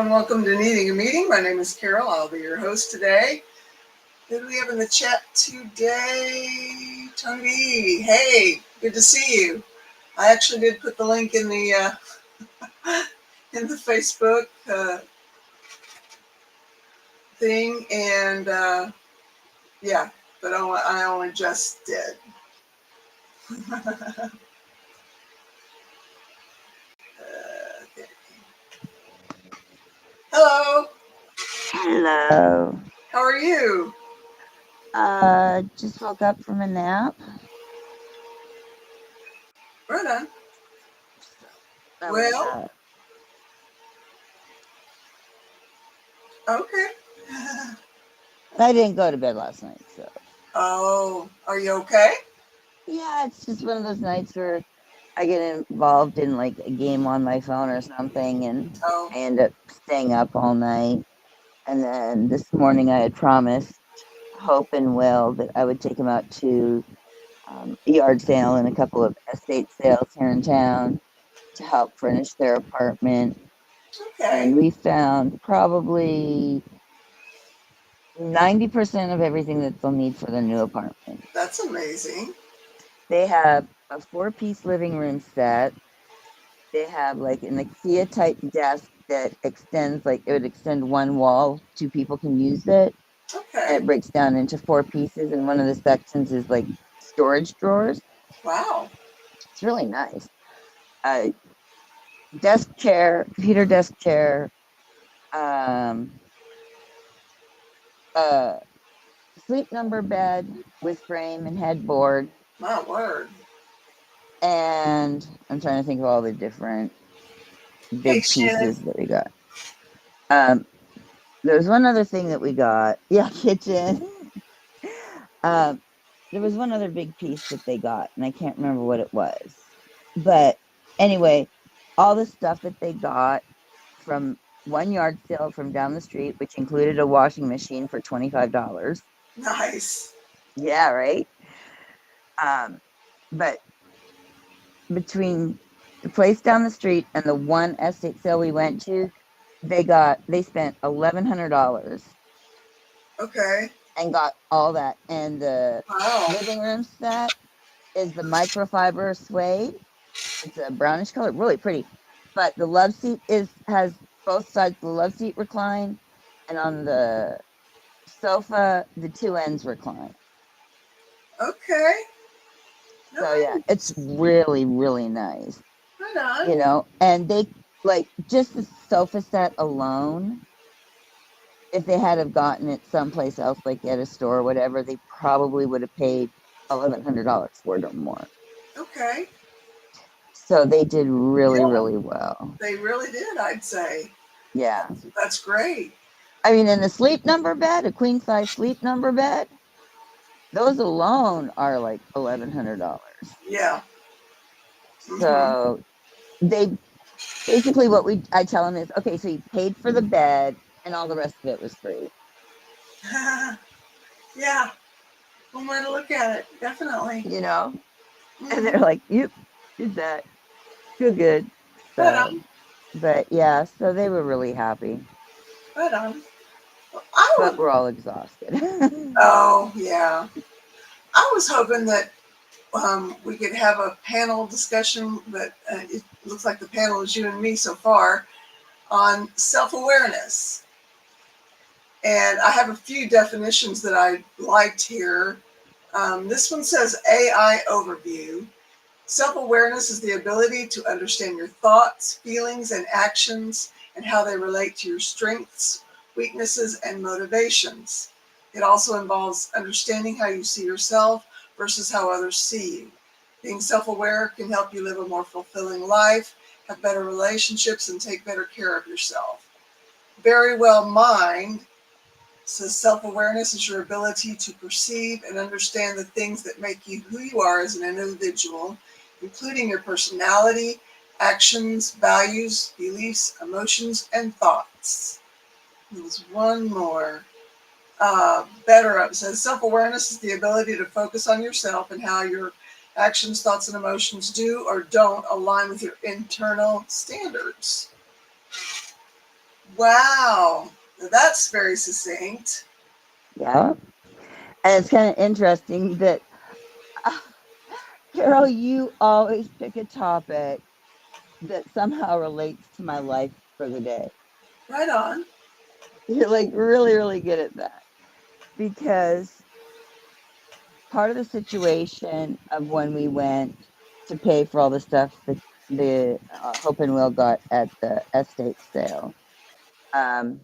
and welcome to Needing a Meeting. My name is Carol. I'll be your host today. Who do we have in the chat today? Tony. Hey, good to see you. I actually did put the link in the in the Facebook thing, and yeah, but I only just did. Okay. Hello. Hello. How are you? Just woke up from a nap. Right on. That was, Well, okay. I didn't go to bed last night, so. Oh, are you okay? Yeah, it's just one of those nights where I get involved in like a game on my phone or something, and Oh, I end up staying up all night. And then this morning I had promised Hope and Will that I would take them out to a yard sale and a couple of estate sales here in town to help furnish their apartment. okay. And we found probably 90% of everything that they'll need for their new apartment. That's amazing. They have a 4-piece living room set. They have like an IKEA type desk that extends, like it would extend one wall, 2 people can use it. And Okay. it breaks down into 4 pieces, and one of the sections is like storage drawers. Wow. It's really nice. Uh, Desk chair, computer desk chair, um, uh, sleep number bed with frame and headboard. My word. And I'm trying to think of all the different Hey, big Shannon. pieces that we got. Um, there was one other thing that we got. Yeah, kitchen. um, there was one other big piece that they got, and I can't remember what it was. But anyway, all the stuff that they got from one yard sale from down the street, which included a washing machine for $25. Nice. Yeah, right. Um, but between the place down the street and the one estate sale we went to, they spent $1,100 Okay. and got all that. And the Wow. living room set is the microfiber suede. It's a brownish color, really pretty. But the love seat has both sides. The love seat recline, and on the sofa, the 2 ends recline. Okay. So yeah, it's Nice. really really nice. Right on. And they like just the sofa set alone. If they had have gotten it someplace else, like at a store or whatever, they probably would have paid $1,100 for it or more. Okay. So they did really, Yeah, really well. they really did, I'd say. Yeah. That's great. I mean, in the sleep number bed, a queen size sleep number bed, those alone are like $1,100. Yeah. Mm-hmm. So they basically I tell them is okay, so you paid for the bed and all the rest of it was free. Yeah. One way to look at it. Definitely. You know? And Mm-hmm. they're like, yep, did that. Feel good. Right So, on. but yeah, so they were really happy. Right on. Well, I But would. we're all exhausted. Oh, yeah. I was hoping that we could have a panel discussion, but it looks like the panel is you and me so far on self-awareness. And I have a few definitions that I liked here. This one says AI overview. Self-awareness is the ability to understand your thoughts, feelings, and actions and how they relate to your strengths, weaknesses, and motivations. It also involves understanding how you see yourself versus how others see you. Being self-aware can help you live a more fulfilling life, have better relationships, and take better care of yourself. Very Well Mind says self-awareness is your ability to perceive and understand the things that make you who you are as an individual, including your personality, actions, values, beliefs, emotions, and thoughts. There's one more. Better Up says self-awareness is the ability to focus on yourself and how your actions, thoughts, and emotions do or don't align with your internal standards. Wow. That's very succinct. Yeah. And it's kind of interesting that, uh, Carol, you always pick a topic that somehow relates to my life for the day. Right on. You're like really, really good at that because part of the situation of when we went to pay for all the stuff that the Hope and Will got at the estate sale, um,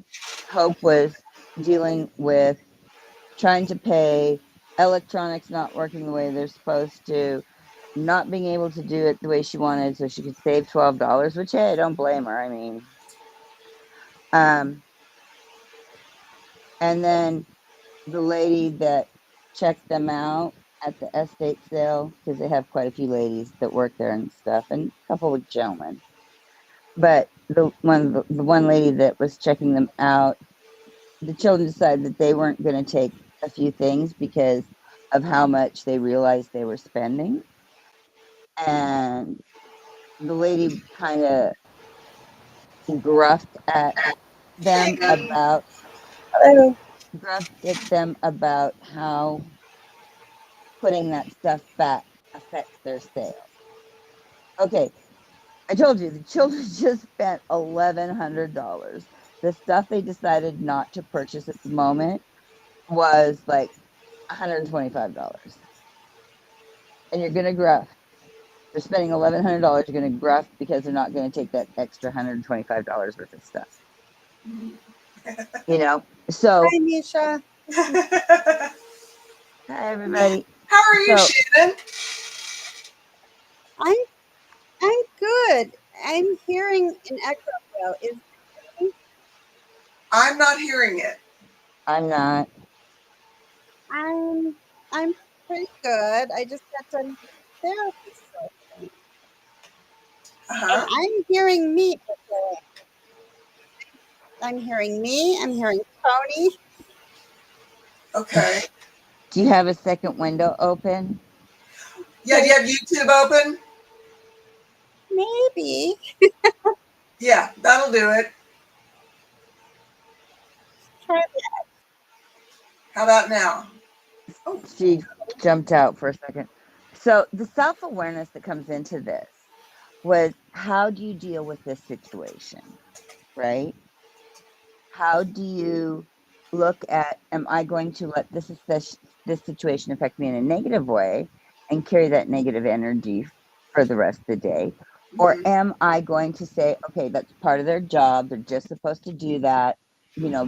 Hope was dealing with trying to pay, electronics not working the way they're supposed to, not being able to do it the way she wanted so she could save $12, which, hey, I don't blame her. I mean, um, and then the lady that checked them out at the estate sale, because they have quite a few ladies that work there and stuff, and a couple of gentlemen. But the one lady that was checking them out, the children decided that they weren't going to take a few things because of how much they realized they were spending. And the lady kind of gruffed at them Hang on. about Hello. gruffed at them about how putting that stuff back affects their sale. Okay, I told you the children just spent $1,100. The stuff they decided not to purchase at the moment was like $125. And you're gonna gruff. They're spending $1,100. You're gonna gruff because they're not gonna take that extra $125 worth of stuff. You know. So Hi, Misha. hi everybody. How are you, So Shannon? I'm I'm good. I'm hearing an echo though. Is I'm not hearing it. I'm not. I'm I'm pretty good. I just got done with therapy session. And Uh-huh. I'm hearing me. I'm hearing me. I'm hearing Tony. Okay. Do you have a second window open? Yeah, do you have YouTube open? Maybe. Yeah, that'll do it. Try How about now? Oh, She jumped out for a second. So the self awareness that comes into this was, how do you deal with this situation, right? How do you look at, am I going to let this situation affect me in a negative way and carry that negative energy for the rest of the day? Or mhm. am I going to say, okay, that's part of their job. They're just supposed to do that,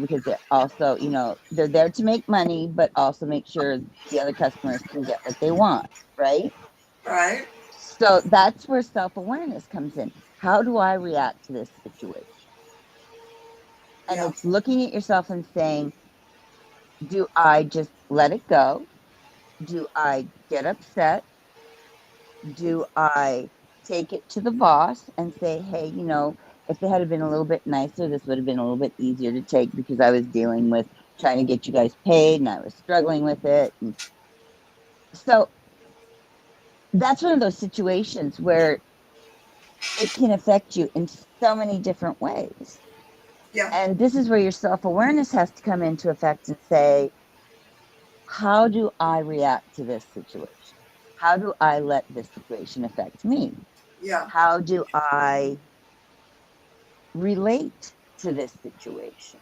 because they're also, they're there to make money, but also make sure the other customers can get what they want, right? Right. So that's where self awareness comes in. How do I react to this situation? And Yeah. it's looking at yourself and saying, do I just let it go? Do I get upset? Do I take it to the boss and say, hey, if they had been a little bit nicer, this would have been a little bit easier to take because I was dealing with trying to get you guys paid and I was struggling with it. And so that's one of those situations where it can affect you in so many different ways. Yeah. And this is where your self awareness has to come into effect and say, how do I react to this situation? How do I let this situation affect me? Yeah. How do I relate to this situation?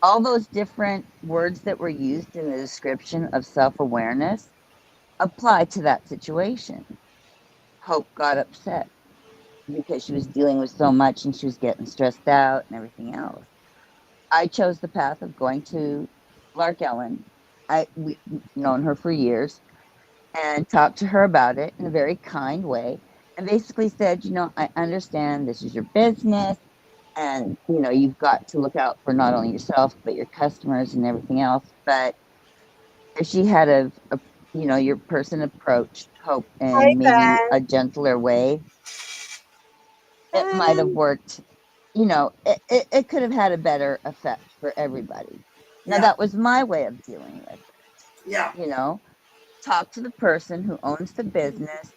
All those different words that were used in the description of self awareness apply to that situation. Hope got upset because she was dealing with so much and she was getting stressed out and everything else. I chose the path of going to Lark Ellen. We've known her for years and talked to her about it in a very kind way and basically said, I understand this is your business and, you've got to look out for not only yourself, but your customers and everything else. But if she had your person approached Hope Hi, in maybe Ben. a gentler way, it might have Ben. worked. It could have had a better effect for everybody. Now, Yeah. that was my way of dealing with it. Yeah. Talk to the person who owns the business,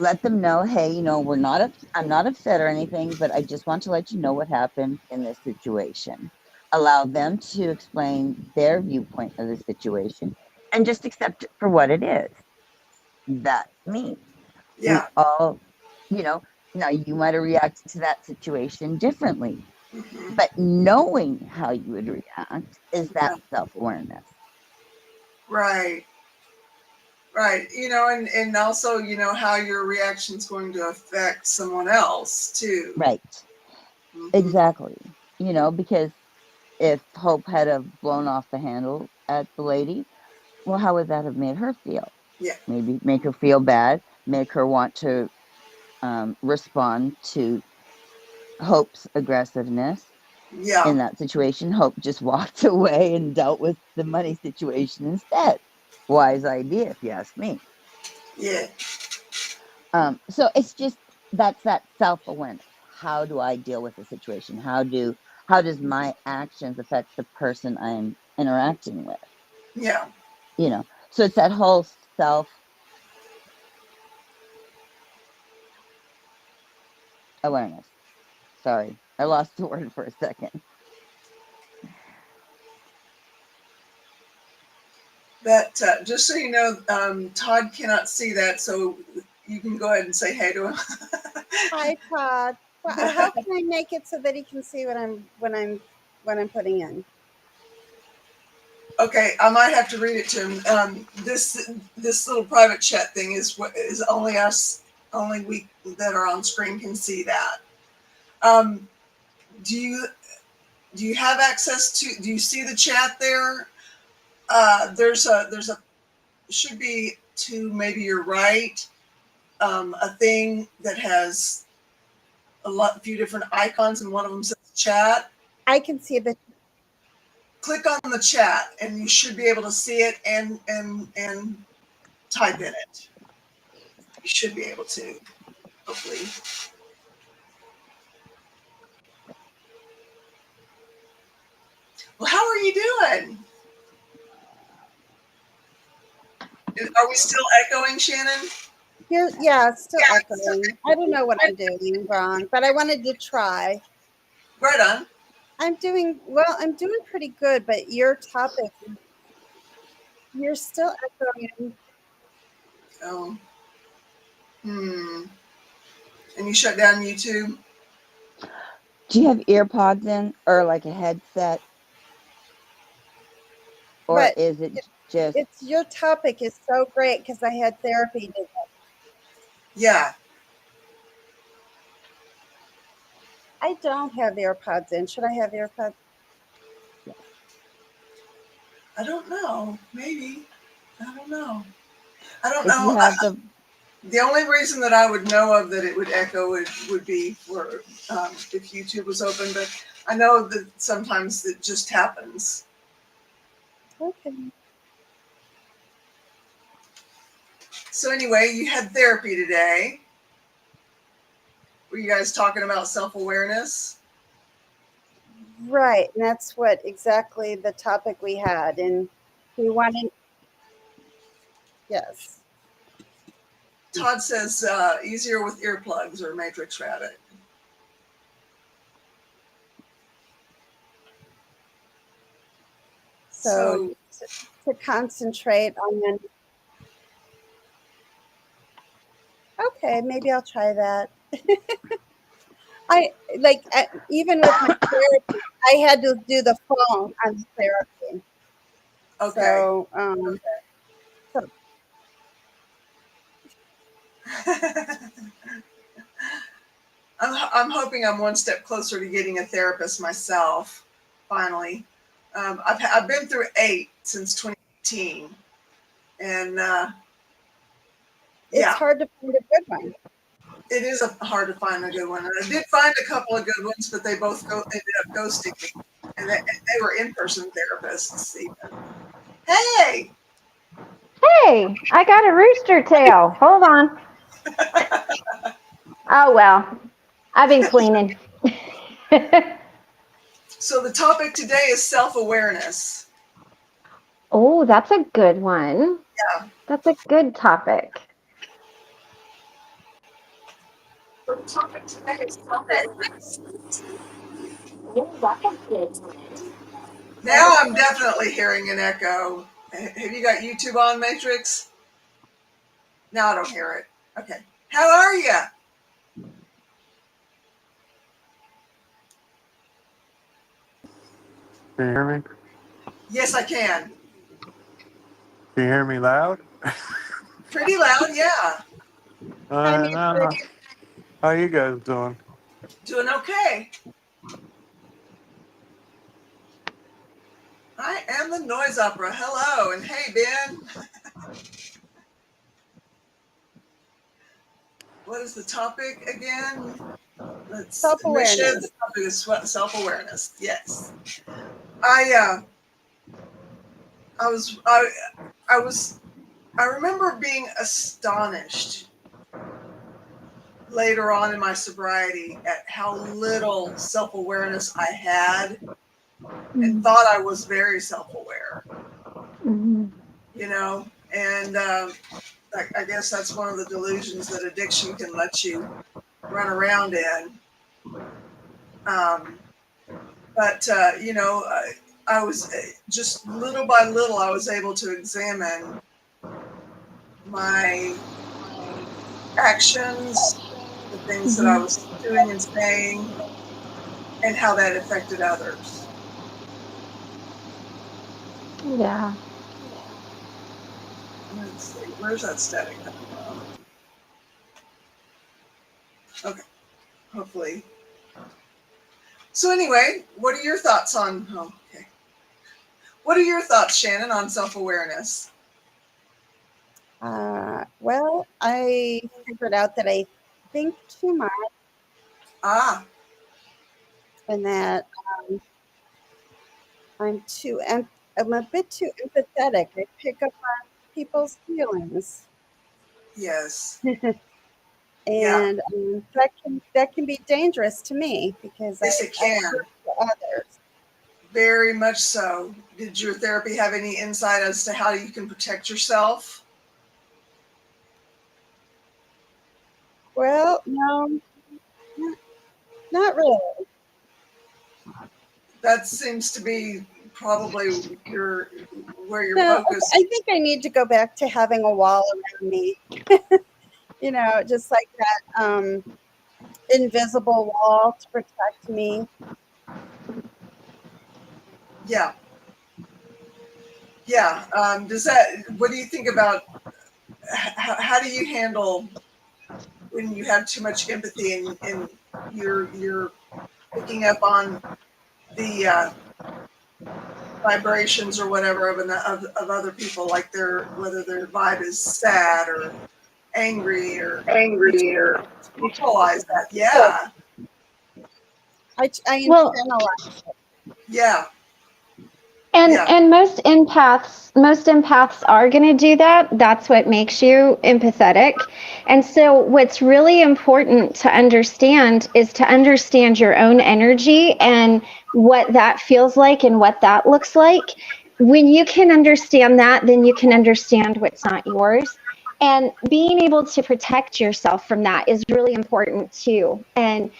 let them know, hey, I'm not upset or anything, but I just want to let you know what happened in this situation. Allow them to explain their viewpoint of the situation and just accept it for what it is. That's me. We Yeah. all, you know, now you might have reacted to that situation differently, Hmm. but knowing how you would react is that Yeah. self-awareness. Right. Right. And also, how your reaction is going to affect someone else too. Right. Hmm. Exactly. Because if Hope had have blown off the handle at the lady, well, how would that have made her feel? Yeah. Maybe make her feel bad, make her want to respond to Hope's aggressiveness. Yeah. In that situation, Hope just walked away and dealt with the money situation instead. Wise idea, if you ask me. Yeah. So it's just that's that self-awareness. How do I deal with the situation? How does my actions affect the person I'm interacting with? Yeah. So it's that whole self-awareness. Sorry, I lost the word for a second. That just so you know, Todd cannot see that, so you can go ahead and say hey to him. Hi, Todd. Well, how can I make it so that he can see what I'm putting in? Okay, I might have to read it to him. This little private chat thing is what is only us, only we that are on screen can see that. Um, do you have access to? Do you see the chat there? There's a should be to maybe your right, a thing that has few different icons, and one of them says chat. I can see the. Click on the chat, and you should be able to see it and type in it. You should be able to, hopefully. Well, how are you doing? Are we still echoing, Shannon? Yeah, it's still Yeah, it's still echoing. I don't know what I'm doing wrong, but I wanted to try. right on. I'm doing well. I'm doing pretty good, but your topic, you're still echoing. Oh, and you shut down YouTube? Do you have ear pods in or like a headset? Or But is it just it's your topic is so great because I had therapy today. Yeah. I don't have AirPods in. Should I have AirPods? I don't know. Maybe. I don't know. I don't if you know. have the The only reason that I would know of that it would echo would be for if YouTube was open, but I know that sometimes it just happens. Okay. So anyway, you had therapy today. Were you guys talking about self-awareness? Right. And that's what exactly the topic we had. And we wanted, yes. Todd says easier with earplugs or Matrix Rabbit. So So to concentrate on, okay, maybe I'll try that. I like, even with my therapy, I had to do the phone on the therapy. okay. So, so I'm hoping I'm one step closer to getting a therapist myself. Finally, I've been through 8 since 2018, and it's yeah, hard to find a good one. it is hard to find a good one. And I did find a couple of good ones, but they both ended up ghosting me, and they were in-person therapists. Even. Hey, Hey, I got a rooster tail. Hold on. Oh, well, I've been cleaning. so the topic today is self-awareness. Oh, that's a good one. Yeah. That's a good topic. Now I'm definitely hearing an echo. Have you got YouTube on, Matrix? Now I don't hear it. Okay. How are you? Can you hear me? Yes, I can. Can you hear me loud? Pretty loud, yeah. I I mean, know. How you guys doing? Doing okay. I am the noise opera. Hello, and hey, Ben. What is the topic again? Let's make sure the self-awareness. topic is self-awareness. Yes. I I was I was I remember being astonished later on in my sobriety at how little self-awareness I had and thought I was very self-aware, you know, and I guess that's one of the delusions that addiction can let you run around in. Um, but, I was just little by little, I was able to examine my actions, the things that I was doing and saying, and how that affected others. Yeah. Let's see, where's that static coming from? Okay, hopefully. So anyway, what are your thoughts on? Oh, okay. What are your thoughts, Shannon, on self-awareness? Well, I figured out that I think too much Ah, and that I'm a bit too empathetic. I pick up on people's feelings, yes, yeah, and that can be dangerous to me because yes, it I can. hurt others. Very much so. Did your therapy have any insight as to how you can protect yourself? Well, no, not, not really. That seems to be probably where your No, focus. I think I need to go back to having a wall around me. Just like that invisible wall to protect me. Yeah, yeah. Does that? What do you think about? How do you handle when you have too much empathy and you're picking up on the vibrations or whatever of other people, like whether their vibe is sad or angry, or you neutralize that. Yeah, I Well, internalize. yeah, and yeah, and most empaths are going to do that. That's what makes you empathetic. And so what's really important to understand is to understand your own energy and what that feels like and what that looks like. When you can understand that, then you can understand what's not yours. And being able to protect yourself from that is really important too. And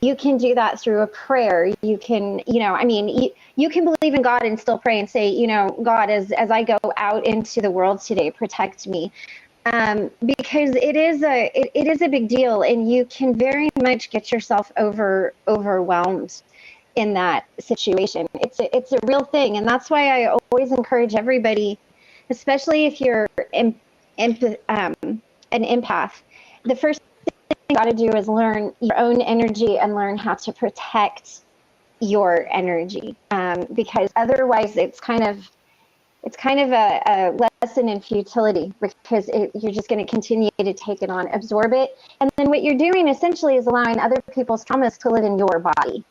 you can do that through a prayer. You can, you can believe in God and still pray and say, God, as I go out into the world today, protect me. Because it is a big deal, and you can very much get yourself overwhelmed in that situation. It's a real thing, and that's why I always encourage everybody, especially if you're an empath. The first thing you got to do is learn your own energy and learn how to protect your energy, because otherwise it's kind of a lesson in futility, because you're just going to continue to take it on, absorb it, and then what you're doing essentially is allowing other people's traumas to live in your body,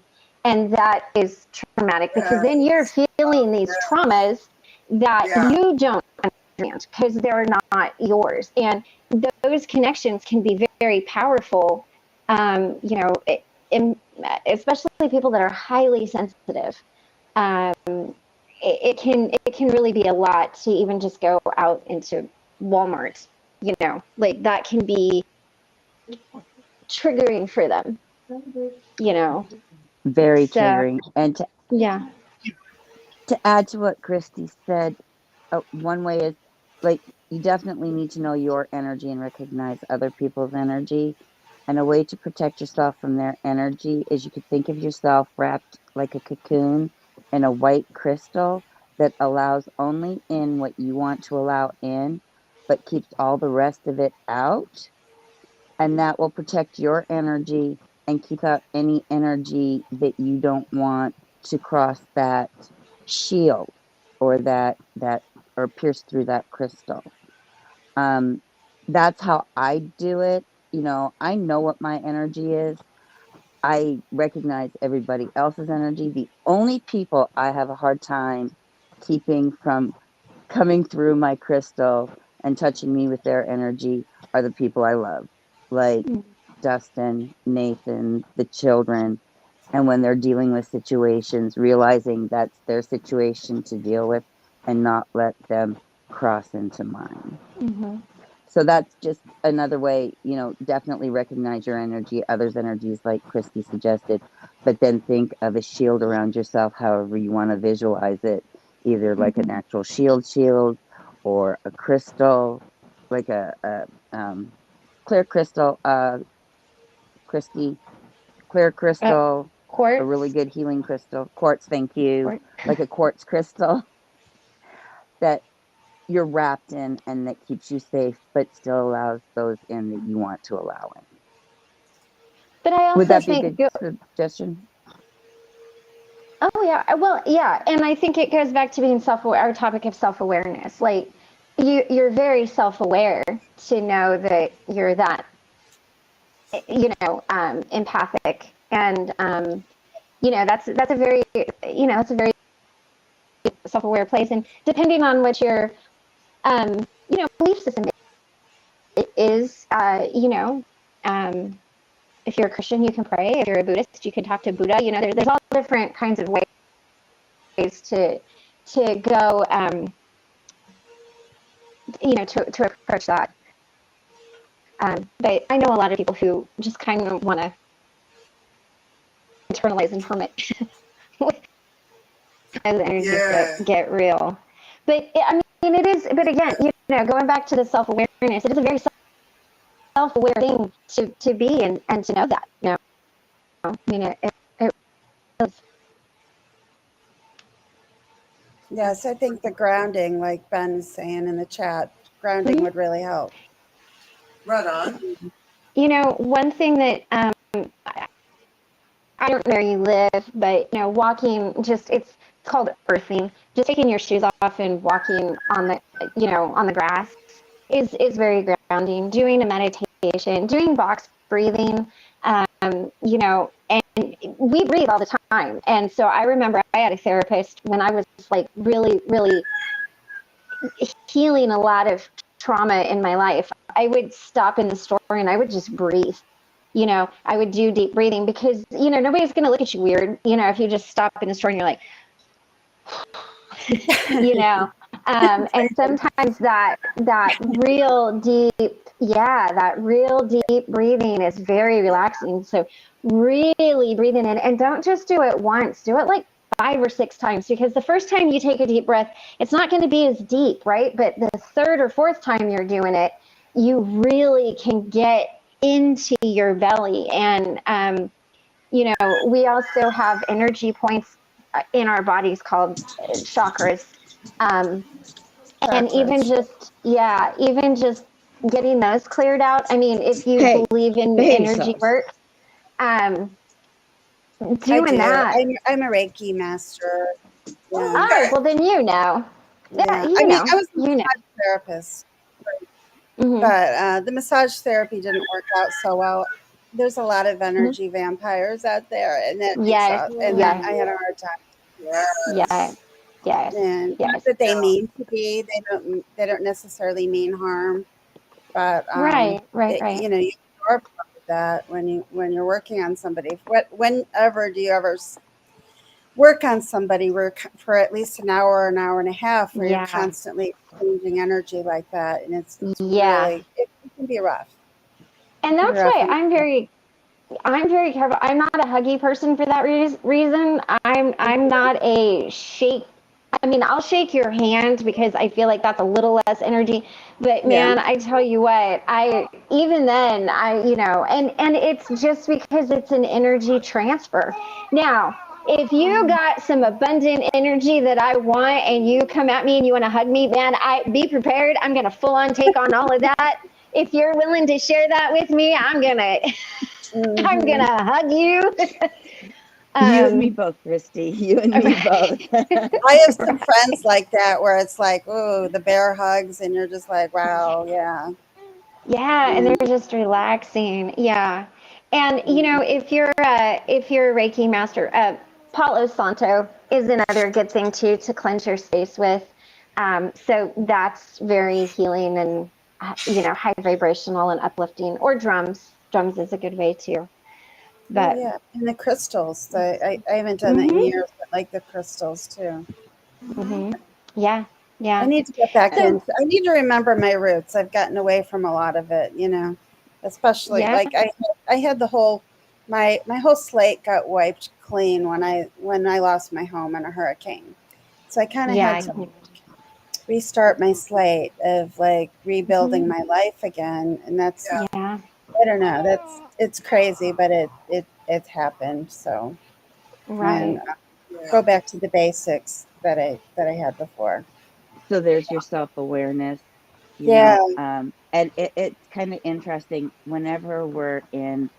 and that is traumatic, because then you're yes, feeling these traumas that yeah, you don't understand because they're not yours, and those connections can be very powerful. In, especially people that are highly sensitive. Um, it can really be a lot to even just go out into Walmart. Like that can be triggering for them, you know. Very So triggering. And yeah. to add to what Christy said, one way is like you definitely need to know your energy and recognize other people's energy. And a way to protect yourself from their energy is you could think of yourself wrapped like a cocoon in a white crystal that allows only in what you want to allow in, but keeps all the rest of it out. And that will protect your energy and keep out any energy that you don't want to cross that shield or that or pierce through that crystal. um that's how I do it. I know what my energy is. I recognize everybody else's energy. The only people I have a hard time keeping from coming through my crystal and touching me with their energy are the people I love, like Dustin, Nathan, the children. And when they're dealing with situations, realizing that's their situation to deal with and not let them cross into mine. Mm-hmm. So that's just another way, definitely recognize your energy, others' energies, like Christy suggested, but then think of a shield around yourself, however you want to visualize it, either like an actual shield, or a crystal, like a clear crystal, Christy, clear crystal, a really Quartz. good healing crystal, quartz, thank you, Quartz. like a quartz crystal that you're wrapped in and that keeps you safe, but still allows those in that you want to allow in. But I Would also that be a think, good suggestion? oh yeah, well yeah, and I think it goes back to being self-aware. Our topic of self-awareness, like you're very self-aware to know that you're that, empathic, and that's a very, that's a very self-aware place, and depending on what your belief system is, if you're a Christian, you can pray. If you're a Buddhist, you can talk to Buddha. There's all different kinds of ways to go, to approach that. But I know a lot of people who just kind of want to internalize and hermit as the energies Yeah. get real. But I mean, it is. But again, going back to the self-awareness, it is a very self-aware thing to be and to know that. I mean, it is. Yes, I think the grounding, like Ben is saying in the chat, grounding would really help. Right on. One thing that I don't know where you live, but walking, it's called earthing. Just taking your shoes off and walking on the grass is very grounding. Doing a meditation, doing box breathing, and we breathe all the time. And so I remember I had a therapist when I was like really, really healing a lot of trauma in my life. I would stop in the store and I would just breathe. I would do deep breathing because, nobody's going to look at you weird, if you just stop in the store and you're like, and sometimes that real deep breathing is very relaxing. So really breathing in, and don't just do it once, do it like 5 or 6 times, because the first time you take a deep breath, it's not going to be as deep, right? But the 3rd or 4th time you're doing it, you really can get into your belly. And we also have energy points in our bodies called chakras, and even just getting those cleared out. I mean, if you believe in energy work, I doing do. that. I'm a Reiki master. Yeah. Oh, well then Yeah. I was a massage therapist, but the massage therapy didn't work out so well. There's a lot of energy vampires out there, and that I had a hard time. Yes. And not that they mean to be, they don't necessarily mean harm, but Right. you are part of that when you're working on somebody. Whenever do you ever work on somebody for at least an hour and a half, where you're constantly changing energy like that, and it's really it can be rough. And that's why I'm very I'm very careful. I'm not a huggy person for that reason. I'm not a shake. I mean, I'll shake your hand because I feel like that's a little less energy. But Yeah. man, I tell you what, I even then I and it's just because it's an energy transfer. Now, if you got some abundant energy that I want and you come at me and you want to hug me, man, I be prepared. I'm gonna full on take on all of that. If you're willing to share that with me, I'm gonna I'm Mm-hmm. gonna hug you. You and me both, Christy. You and me both. I have some friends like that where it's like, oh, the bear hugs, and you're just like, wow, yeah. Yeah, and Mm-hmm. they're just relaxing. Yeah, and if you're a Reiki master, Palo Santo is another good thing too to cleanse your space with. So that's very healing and high vibrational and uplifting. Or drums. Drums is a good way too. Oh But yeah, and the crystals. I haven't done that in hmm years, but like the crystals too. hmm yeah, I yeah. need to get back So in. I need to remember my roots. I've gotten away from a lot of it, especially yeah, like I had the whole my whole slate got wiped clean when I lost my home in a hurricane. So I kind of had yeah. to restart my slate of like rebuilding Mhm. my life again, and that's Yeah. Yeah, I don't know. It's crazy, but it happened. So and right. go Yeah. back to the basics that I had before. So there's your self-awareness, Yeah. and it's kind of interesting whenever we're in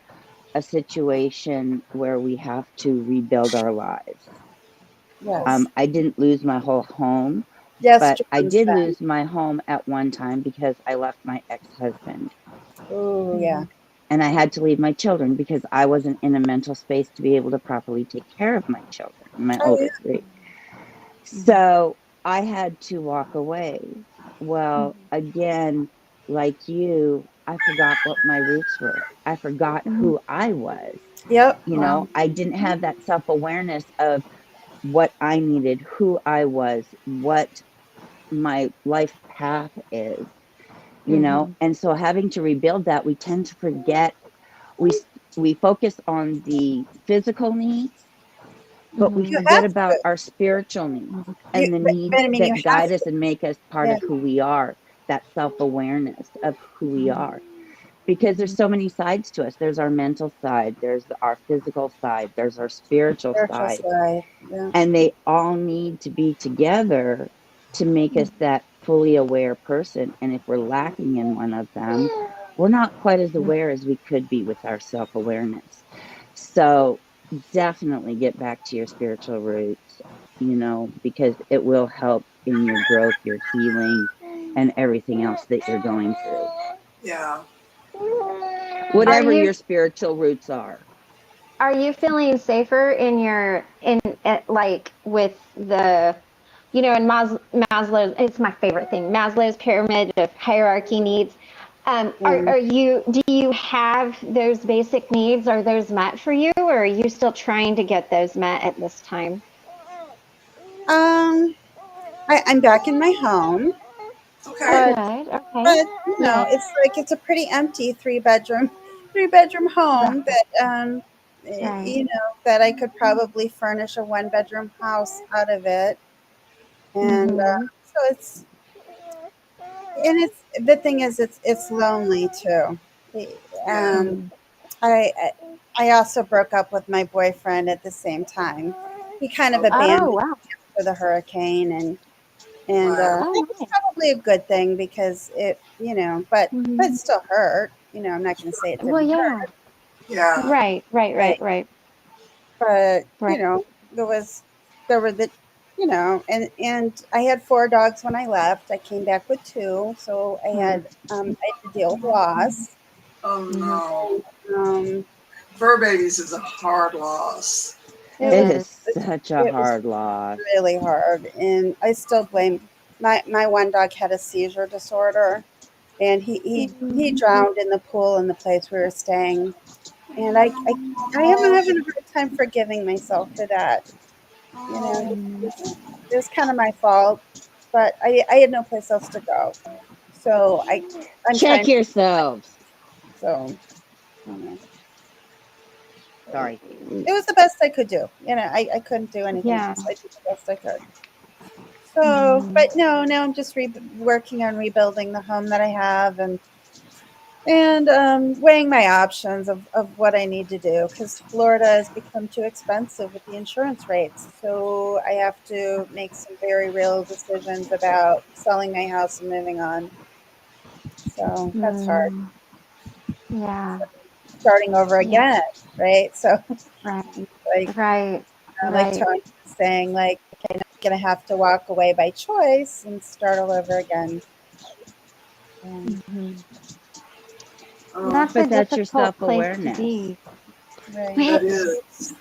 a situation where we have to rebuild our lives. Yes. I didn't lose my whole home, Yes, but I John's did been. lose my home at one time because I left my ex-husband, Oh yeah. Mhm. and I had to leave my children because I wasn't in a mental space to be able to properly take care of my children, my Oh older yeah. three. Mhm. So I had to walk away. Well, Mhm. again, like you, I forgot what my roots were. I forgot Mhm. who I was. Yep. Wow. I didn't have that self awareness of what I needed, who I was, what my life path is. Mhm. And so having to rebuild that, we tend to forget. We we focus on the physical needs, but we You Mhm. forget have about to. our spiritual needs You, and the but needs I mean, you that have guide us to. and make us part Yeah. of who we are, that self-awareness of who we Mhm. are. Because there's Mhm. so many sides to us. There's our mental side, there's our physical side, there's our spiritual Spiritual side, side. Yeah. and they all need to be together to make us that fully aware person. And if we're lacking in one of them, we're not quite as aware as we could be with our self-awareness. So definitely get back to your spiritual roots, because it will help in your growth, your healing, and everything else that you're going through, Yeah. Are whatever you your spiritual roots are. are you feeling safer in your in like with the in Maslow's, it's my favorite thing, Maslow's pyramid of hierarchy needs. Yeah. Do you have those basic needs? Are those met for you, or are you still trying to get those met at this time? Um, I'm back in my home, Okay. Oh, but good. Okay. but Yeah. it's like it's a pretty empty three bedroom home Right. that Right. that I could probably furnish a one bedroom house out of it, and Mm-hmm. so it's the thing is it's lonely too. Yeah. Um, I also broke up with my boyfriend at the same time. He kind of Oh, Oh, abandoned me wow. for the hurricane, and wow. I Oh, think it's nice. probably a good thing because but it Mm-hmm. still hurt. I'm not going to say it Well, didn't yeah. hurt, Yeah. Right. Right. but Right. Right. but Right. there was there were the and I had four dogs when I left. I came back with two, so I had to deal with loss. Oh Mm-hmm. no. Um, Fur babies is a hard loss. it It was It is is. such a it was hard loss. really hard, and I still blame my one dog had a seizure disorder, and he Mm-hmm. drowned in the pool in the place we were staying, and I am having a hard time forgiving myself for that. Oh, It was kind of my fault, but I had no place else to go, so I'm Check trying to. yourselves. So, I don't know. Sorry. It was the best I could do. I couldn't do anything Yeah. else. I did the best I could. So, Mhm. but no, now I'm just working on rebuilding the home that I have, and weighing my options of what I need to do, because Florida has become too expensive with the insurance rates. So I have to make some very real decisions about selling my house and moving on. So that's hard. Mm. Yeah. Starting over Yeah. again, right? So Right. like Right. like Right. Tony was saying, like I'm gonna have to walk away by choice and start all over again. Mhm. Oh, That's a But that's your difficult place to self-awareness. be. Right. that Right. is.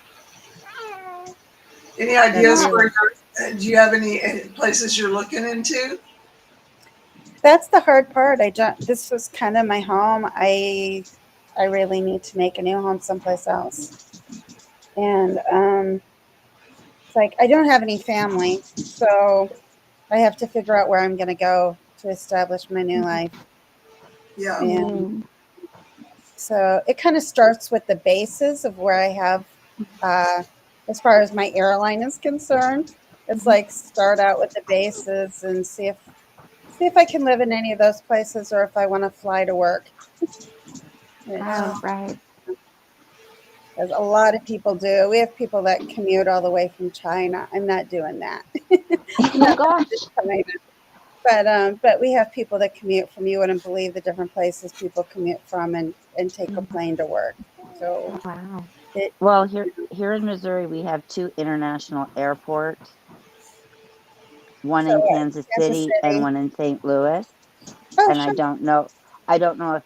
Any That's ideas Yeah. really, where do you have any places you're looking into? That's the hard part. This was kind of my home. I really need to make a new home someplace else. And it's like I don't have any family, so I have to figure out where I'm going to go to establish my new life. Yeah. And Mm. so it kind of starts with the basis of where I have, uh, as far as my airline is concerned. It's like start out with the bases and see if I can live in any of those places, or if I want to fly to work, which Oh, right. as a lot of people do. We have people that commute all the way from China. I'm not doing that. I'm Oh not gosh. China. But we have people that commute from, you wouldn't believe the different places people commute from, and take a plane to work. So Oh, wow. it well, here in Missouri, we have 2 international airports, one so in Kansas Kansas City and City. one in St. Louis. Oh And sure. I don't know if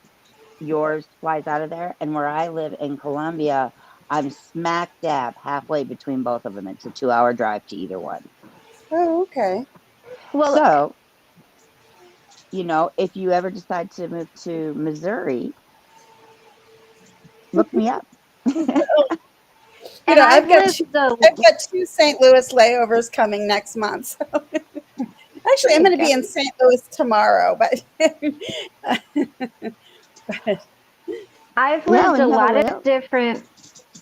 yours flies out of there. And where I live in Columbia, I'm smack dab halfway between both of them. It's a 2-hour drive to either one. Oh okay. Well, So, if you ever decide to move to Missouri, look me up. You and know, I've lived the. I've got 2 St. Louis layovers coming next month. So. Actually, There I'm you going to go. be in St. Louis tomorrow, but I've Yeah, lived when a you have a lot of layover. different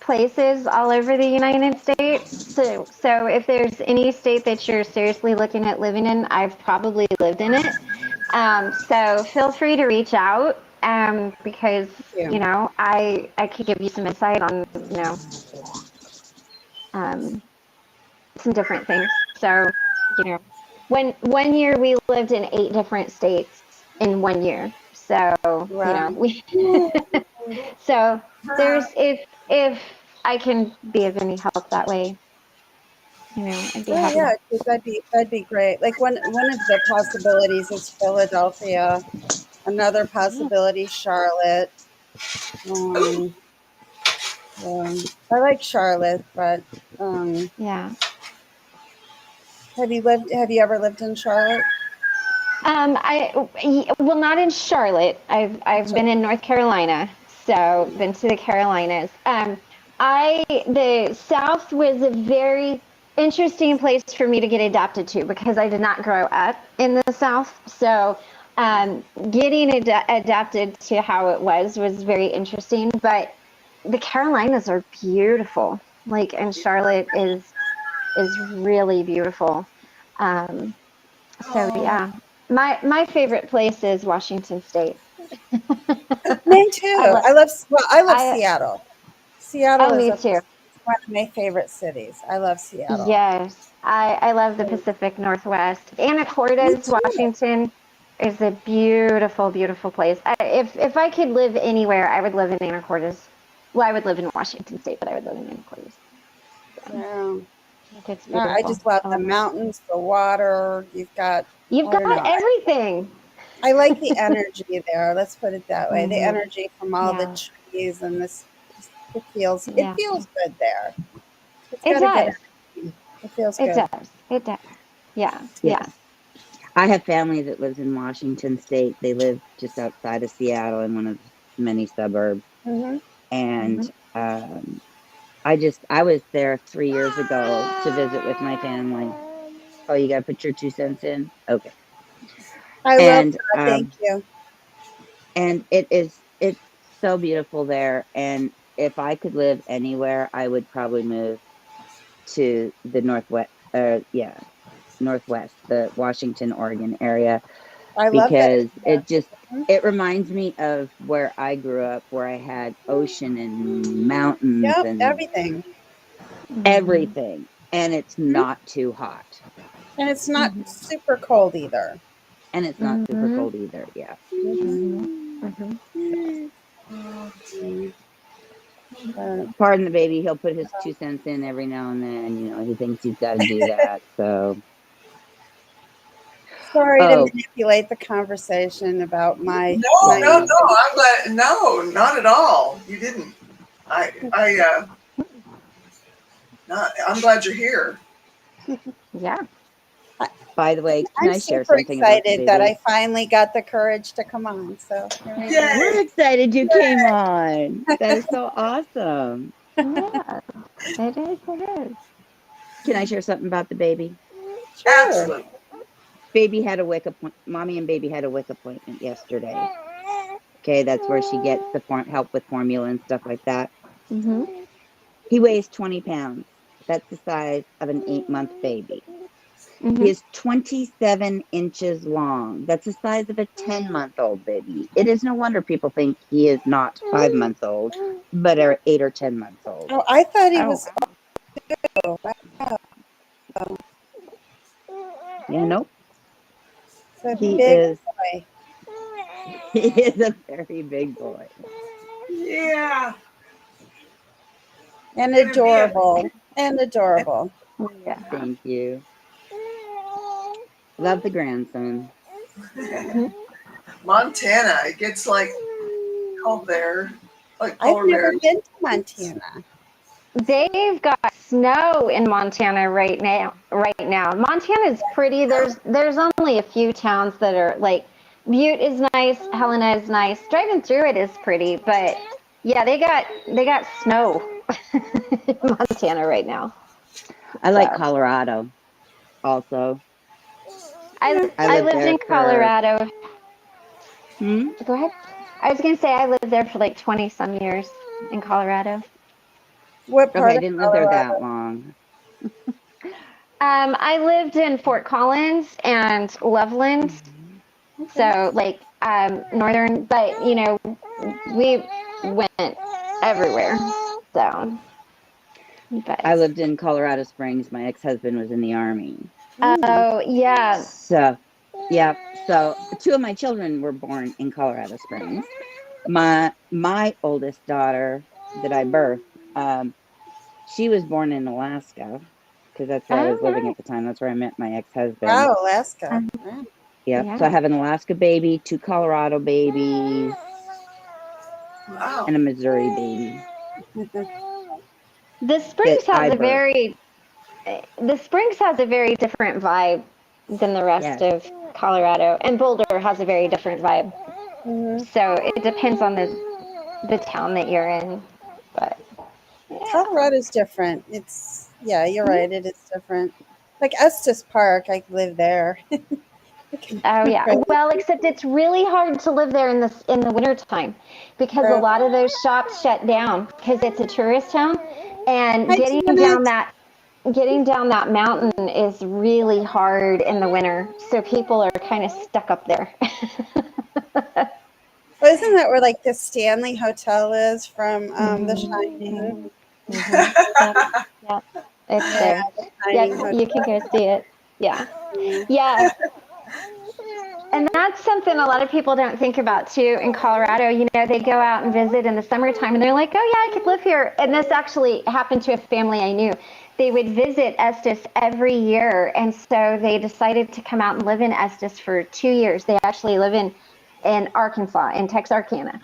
places all over the United States. So if there's any state that you're seriously looking at living in, I've probably lived in it. So feel free to reach out, because thank you. I could give you some insight on um, some different things. So one year we lived in 8 different states in one year. So Wow. we so there's if I can be of any help that way, I'd be Oh happy. yeah, 'cause that'd be great. Like one of the possibilities is Philadelphia. Another possibility, Charlotte. Um, I like Charlotte, but um, Yeah. have you ever lived in Charlotte? Well, not in Charlotte. I've So, been in North Carolina, so been to the Carolinas. The South was a very interesting place for me to get adapted to because I did not grow up in the South. So, getting adapted to how it was very interesting. But the Carolinas are beautiful. Like, and Charlotte is really beautiful. Um, so Oh, yeah, my favorite place is Washington State. mine I too. love I love I Seattle. Seattle oh is me too. one of my favorite cities. I love Seattle. Yes, I love the Mm, Pacific Northwest. me Anacortes, too. Washington is a beautiful, beautiful place. If I could live anywhere, I would live in Anacortes. Well, I would live in Washington State, but I would live in Anacortes. So, Yeah. I think it's No, I beautiful. just love I the love it. mountains, the water. You've got, You've I got don't know. everything. I like the energy there. Let's put it that way. The Hmm. energy from all the Yeah, trees and this, it yeah, feels good there. It's it got a good does. energy. It feels It good. does. It does. Yeah, yeah. Yes. I have family that lives in Washington State. They live just outside of Seattle in one of many suburbs. Hmm. And Hmm. I was there 3 years ago to visit with my family. Oh, you gotta put your 2 cents in? Okay. I will. And Thank you. it's so beautiful there. And if I could live anywhere, I would probably move to the Northwest, Northwest, the Washington, Oregon area, I love that. because idea. it reminds me of where I grew up, where I had ocean and mountains Yep, and everything. everything, and it's Mhm. not too hot, And it's not super cold either. and it's not super Mhm. cold either. Yeah. Mhm. Pardon the baby, he'll put his 2 cents in every now and then. He thinks he's got to do that. So, Sorry to oh, manipulate the conversation about my No, my. no, no. I'm glad. No, not at all. You didn't. I'm glad you're here. Yeah. by the way, can I'm I share super something about the excited that I baby? finally got the courage to come on. So here I am. We're Yay! excited you came on. That is so awesome. Yeah. It is. It is. Can I share something about the baby? Sure. Absolutely. Baby had a WIC appointment. Mommy and baby had a WIC appointment yesterday. Okay, that's where she gets the help with formula and stuff like that. Mhm. He weighs 20 pounds. That's the size of an 8-month baby. He Mhm. is 27 inches long. That's the size of a 10-month-old baby. It is no wonder people think he is not 5 months old, but are 8 or 10 months old. Oh, I thought he Oh. was. Oh, Yeah, nope. a He big is boy he is a very big boy. Yeah. and Gonna be a adorable and adorable. Yeah. Thank you. Love the grandson. Mhm. Montana. It gets like cold there, like I've polar never bears. been to Montana. They've got snow in Montana right now. Montana is pretty. There's only a few towns that are like Butte is nice, Helena is nice. Driving through it is pretty, but yeah, they got snow in Montana right now. I like So Colorado also. I I I lived lived there in for Colorado. hmm? Go ahead. I was gonna say I lived there for like 20 some years in Colorado. What Okay, part I of didn't live there Colorado? that long. I lived in Fort Collins and Loveland, Okay. so like northern, but we went everywhere. So, I but lived in Colorado Springs. My ex-husband was in the army. Mm. oh yeah, So, yeah. So, 2 of my children were born in Colorado Springs. My oldest daughter that I birthed, she was born in Alaska because that's where I was living oh at the time. That's where I met my ex-husband. Wow, Alaska. nice, Wow. Yep. So I yeah. have an Alaska baby, 2 Colorado babies, Wow. and a Missouri baby The that Springs I has a birthed. very the Springs has a very different vibe than the rest Yes. of Colorado, and Boulder has a very different vibe. Mhm. So it depends on the town that you're in, but yeah. Colorado's different. Yeah, you're right. It is different. Like Estes Park, I live there. Oh yeah. Well, except it's really hard to live there in the wintertime because a So, lot of those shops shut down because it's a tourist town, and hi, Janet. getting down that mountain is really hard in the winter. So people are kind of stuck up there. Well, isn't that where like the Stanley Hotel is from The Shining? Mhm. Mhm. Yep. Yep. It's Yeah, there. the Yep. Shining Hotel. You can go see it. Yeah. Yeah. Yeah. And that's something a lot of people don't think about too in Colorado. They go out and visit in the summertime and they're like, oh, yeah, I could live here. And this actually happened to a family I knew. They would visit Estes every year. And so they decided to come out and live in Estes for 2 years. They actually live in Arkansas, in Texarkana.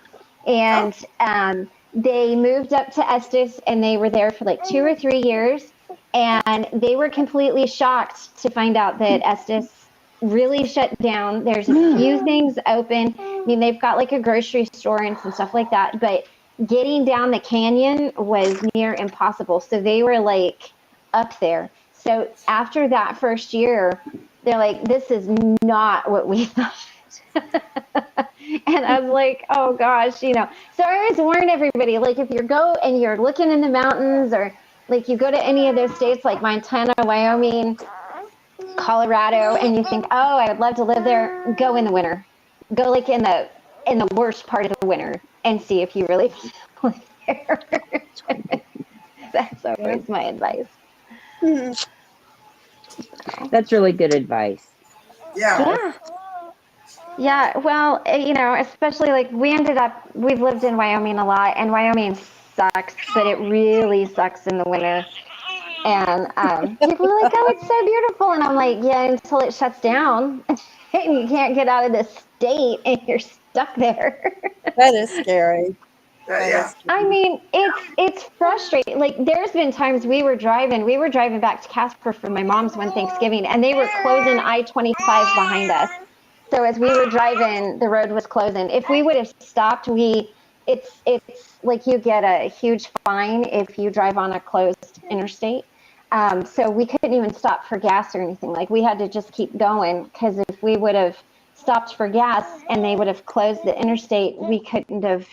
Oh, And they moved up to Estes and they were there for like 2 or 3 years. And they were completely shocked to find out that Estes really shut down. There's a few things open. I mean, they've got like a grocery store and some stuff like that, but getting down the canyon was near impossible. So they were like up there. So after that first year, they're like, this is not what we thought. And I'm like, oh gosh, you know. So I always warn everybody, like if you go and you're looking in the mountains, or like you go to any of those states like Montana, Wyoming, Colorado, and you think, oh, I would love to live there, go in the winter. Go like in the worst part of the winter and see if you really live there. That's always my advice. That's really good advice. Yeah. Yeah, well, you know, especially like we've lived in Wyoming a lot, and Wyoming sucks, but it really sucks in the winter. And people are like, oh, it's so beautiful. And I'm like, yeah, until it shuts down and you can't get out of the state and you're stuck there. That is scary. That Yeah. is I scary. mean, it's frustrating. Like there's been times we were driving back to Casper for my mom's one Thanksgiving, and they were closing I-25 behind us. So as we were driving, the road was closing. If we would have stopped, it's like you get a huge fine if you drive on a closed interstate. So we couldn't even stop for gas or anything. Like we had to just keep going, because if we would have stopped for gas and they would have closed the interstate, we couldn't have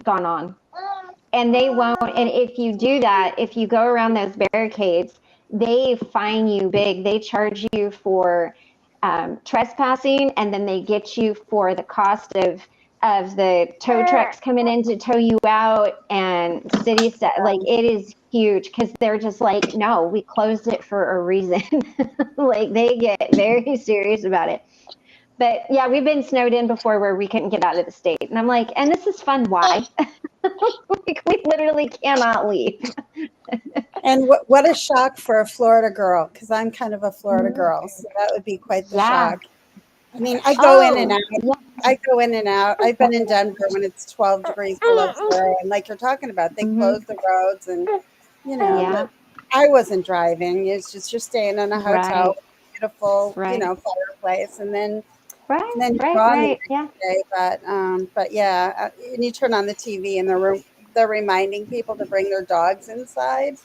gone on. And they won't. And if you do that, if you go around those barricades, they fine you big. They charge you for trespassing, and then they get you for the cost of the tow trucks coming in to tow you out, and city stuff. Like it is huge, because they're just like, no, we closed it for a reason. Like they get very serious about it. But yeah, we've been snowed in before where we couldn't get out of the state. And I'm like, and this is fun. Why? Like, we literally cannot leave. And what a shock for a Florida girl, because I'm kind of a Florida girl, so that would be quite the shock. I mean, I go in and out. Yeah. I go in and out. I've been in Denver when it's 12 degrees below zero, and like you're talking about, they close the roads, and you know, Yeah. but I wasn't driving. It's just you're staying in a hotel, Right. beautiful, Right. fireplace, and then Right. you're Right. gone Right. the Yeah. next day. But yeah, and you turn on the TV and they're reminding people to bring their dogs inside.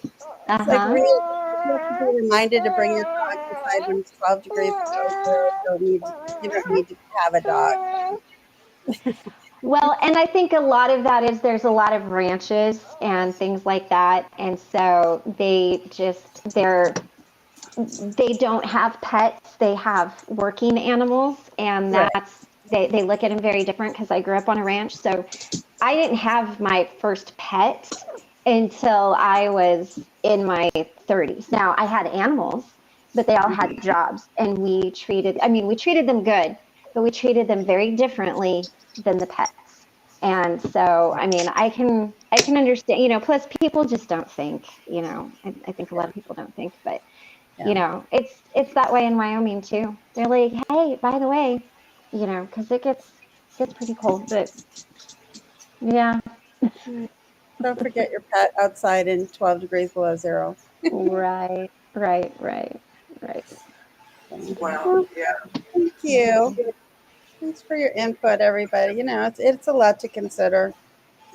It's like really, you have to be reminded to bring your dog inside when it's 12 degrees below zero. You don't need to have a dog. Well, and I think a lot of that is there's a lot of ranches and things like that. And so they don't have pets, they have working animals, and they look at them very different, because I grew up on a ranch. So I didn't have my first pet until I was in my 30s. Now I had animals, but they all had jobs, and we treated them good, but we treated them very differently than the pets. And so, I mean, I can understand, you know, plus people just don't think, you know, I think a lot of people don't think, but you know, it's that way in Wyoming too. They're like, hey, by the way, you know, because it gets pretty cold, but yeah. Don't forget your pet outside in 12 degrees below zero. Right. Wow. Yeah. Thank you. Thanks for your input, everybody. You know, it's a lot to consider.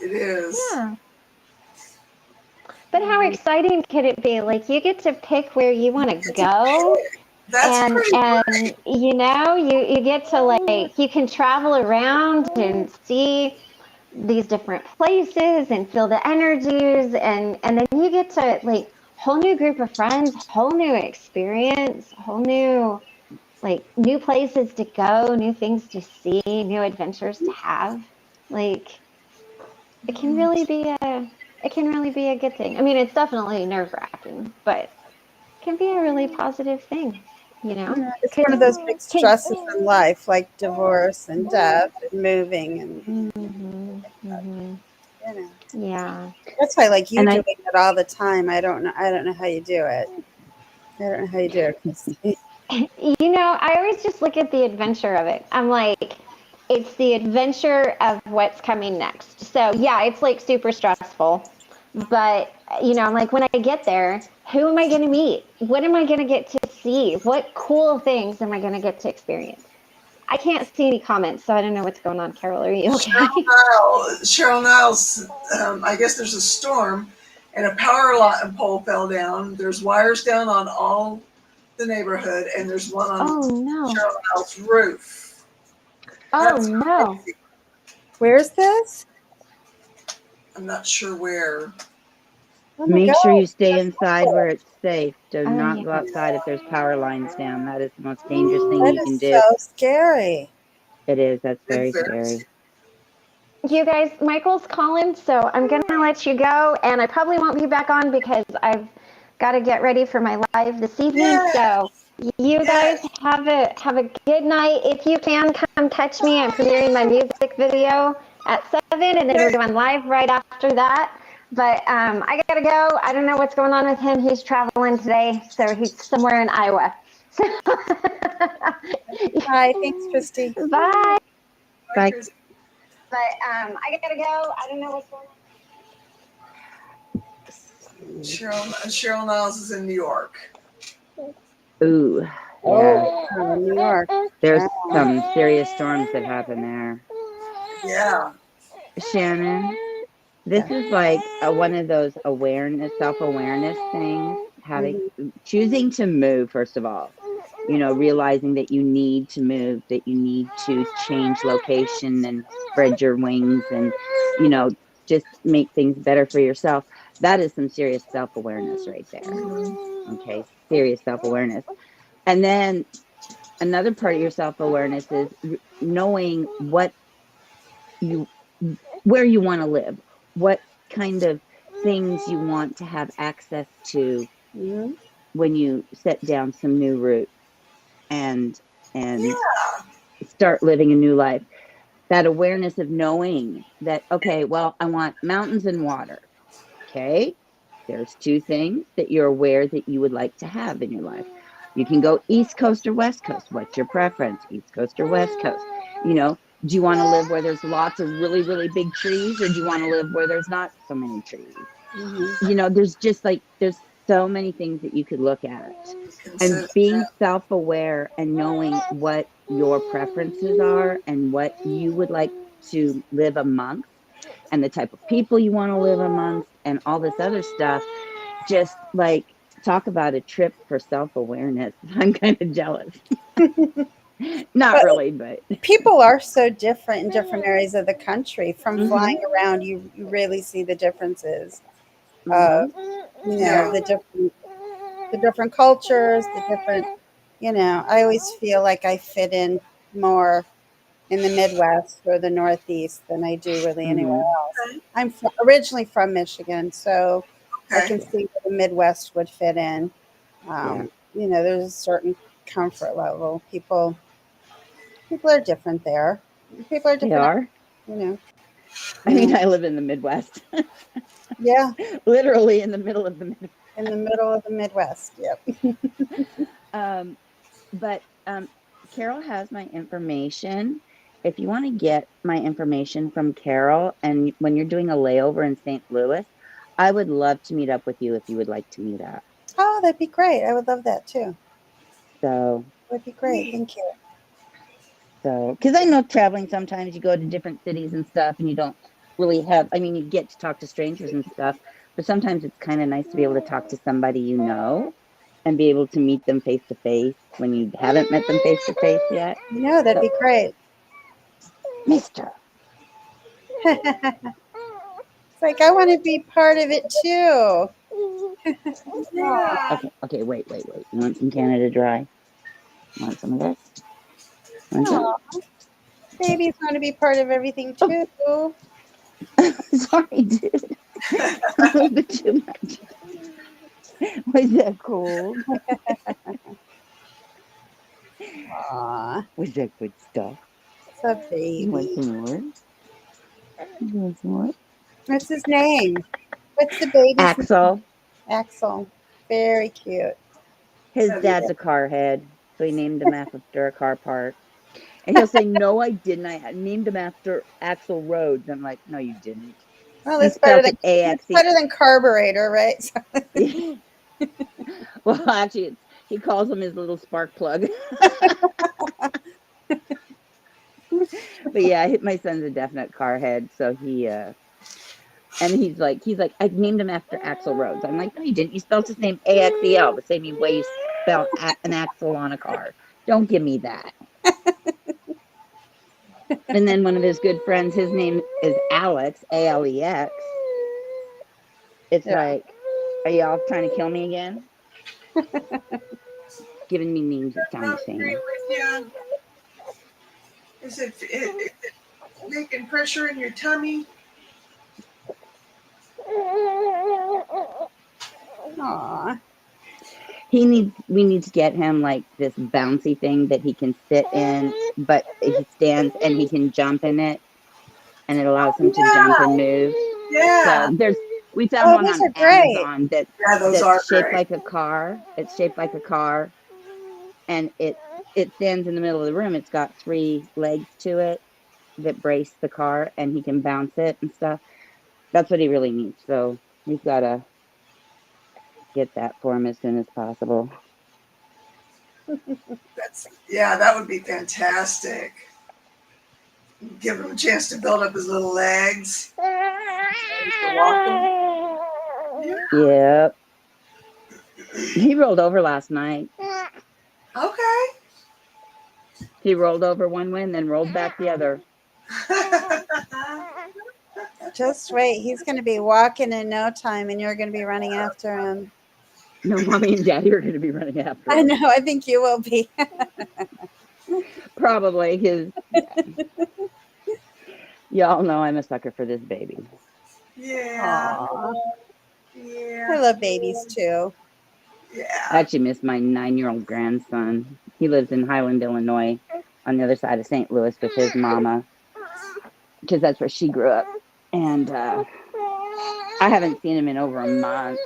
It is. Yeah. But how exciting could it be? Like you get to pick where you want to go. That's pretty and you know, you get to like, you can travel around and see these different places and feel the energies, and then you get to like whole new group of friends, whole new experience, whole new like new places to go, new things to see, new adventures to have. Like it can really be a good thing. I mean, it's definitely nerve-wracking, but it can be a really positive thing, you know. Yeah, it's one of those big stresses in life, like divorce and death and moving, and you know. Yeah. That's why, like you And doing it all the time. I don't know how you do it. I don't know how you do it, Christy. You know, I always just look at the adventure of it. I'm like, it's the adventure of what's coming next. So yeah, it's like super stressful, but you know, I'm like, when I get there, who am I going to meet? What am I going to get to see? What cool things am I going to get to experience? I can't see any comments, so I don't know what's going on. Carol, are you okay? Cheryl Niles, I guess there's a storm and a power pole fell down. There's wires down on all the neighborhood, and there's one on Cheryl Niles' roof. Oh, That's no. crazy. Where's this? I'm not sure where. Oh my Make God. sure you stay That's inside awful. where it's safe. Do Oh, not yeah. go outside if there's power lines down. That is the most dangerous thing That you can is do. so scary. It is. That's It's very very scary. You guys, Michael's calling, so I'm going to let you go. And I probably won't be back on because I've got to get ready for my live this evening. So you guys Yes. have a good night. If you can, come catch me. I'm premiering my music video at 7, and then we're going live right after that. But I got to go. I don't know what's going on with him. He's traveling today, so he's somewhere in Iowa. So Hi. Thanks, Christy. bye. Bye. But I got to go. I don't know what's going on. Cheryl Niles is in New York. Ooh. Yeah. Oh, New York. There's Wow. some serious storms that happen there. Yeah. Shannon, this is like one of those self-awareness things. Choosing to move, first of all, realizing that you need to move, that you need to change location and spread your wings and, just make things better for yourself. That is some serious self-awareness right there. Okay, serious self-awareness. And then another part of your self-awareness is knowing where you want to live, what kind of things you want to have access to when you set down some new roots and start living a new life. That awareness of knowing that, okay, well, I want mountains and water. Okay, there's two things that you're aware that you would like to have in your life. You can go East Coast or West Coast. What's your preference? East Coast or West Coast? Do you want to live where there's lots of really, really big trees, or do you want to live where there's not so many trees? There's just there's so many things that you could look at. And being self-aware and knowing what your preferences are and what you would like to live amongst and the type of people you want to live amongst and all this other stuff, just talk about a trip for self-awareness. I'm kind of jealous. Not really, but people are so different in different areas of the country. From flying around, you really see the differences of the different cultures, the different. I always feel like I fit in more in the Midwest or the Northeast than I do really anywhere else. I'm originally from Michigan, so I can see where the Midwest would fit in. There's a certain comfort level. People are different there. People are different. They are. I mean, I live in the Midwest. Yeah. Literally in the middle of the Midwest. In the middle of the Midwest. Yep. But Carol has my information. If you want to get my information from Carol, and when you're doing a layover in St. Louis, I would love to meet up with you if you would like to meet up. Oh, that'd be great. I would love that too. So that'd be great. Thank you. So, because I know traveling, sometimes you go to different cities and stuff, and you don't really have, you get to talk to strangers and stuff, but sometimes it's kind of nice to be able to talk to somebody and be able to meet them face to face when you haven't met them face to face yet. No, that'd be great. Mister. It's like, I want to be part of it too. Okay, wait. You want some Canada Dry? You want some of this? Babies want to be part of everything too. Sorry, dude. A little bit too much. Was that cold? Was that good stuff? It's a baby. You want some more? You want some more? What's his name? What's the baby's Axel. name? Axel. Very cute. His dad's a car head, so he named him after a car part. And he'll say, "No, I didn't. I named him after Axel Rhodes." I'm like, "No, you didn't." Well, that's better than carburetor, right? Well, actually, he calls him his little spark plug. But yeah, my son's a definite car head, so and he's like, I named him after Axel Rhodes. I'm like, no, you didn't. You spelled his name Axel, the same way you spell an axle on a car. Don't give me that. And then one of his good friends, his name is Alex, Alex. It's Yeah. like, are y'all trying to kill me again? Giving me memes at I Johnny agree Singing. with you. Is it making pressure in your tummy? Aw. We need to get him like this bouncy thing that he can sit in, but he stands and he can jump in it, and it allows him to jump and move. Yeah. So we found Oh, one those on are great. Amazon Yeah, those are that's shaped great. like a car. It's shaped like a car, and it stands in the middle of the room. It's got 3 legs to it that brace the car, and he can bounce it and stuff. That's what he really needs. So we've got to get that for him as soon as possible. That would be fantastic. Give him a chance to build up his little legs. Yep. He rolled over last night. Okay. He rolled over one way and then rolled back the other. Just wait. He's going to be walking in no time, and you're going to be running after him. No, Mommy and Daddy are going to be running after I him. know. I think you will be. Probably, because y'all know I'm a sucker for this baby. Yeah. Aw. Yeah. I love babies too. Yeah. I actually miss my 9-year-old grandson. He lives in Highland, Illinois, on the other side of St. Louis with his mama, because that's where she grew up. And I haven't seen him in over a month.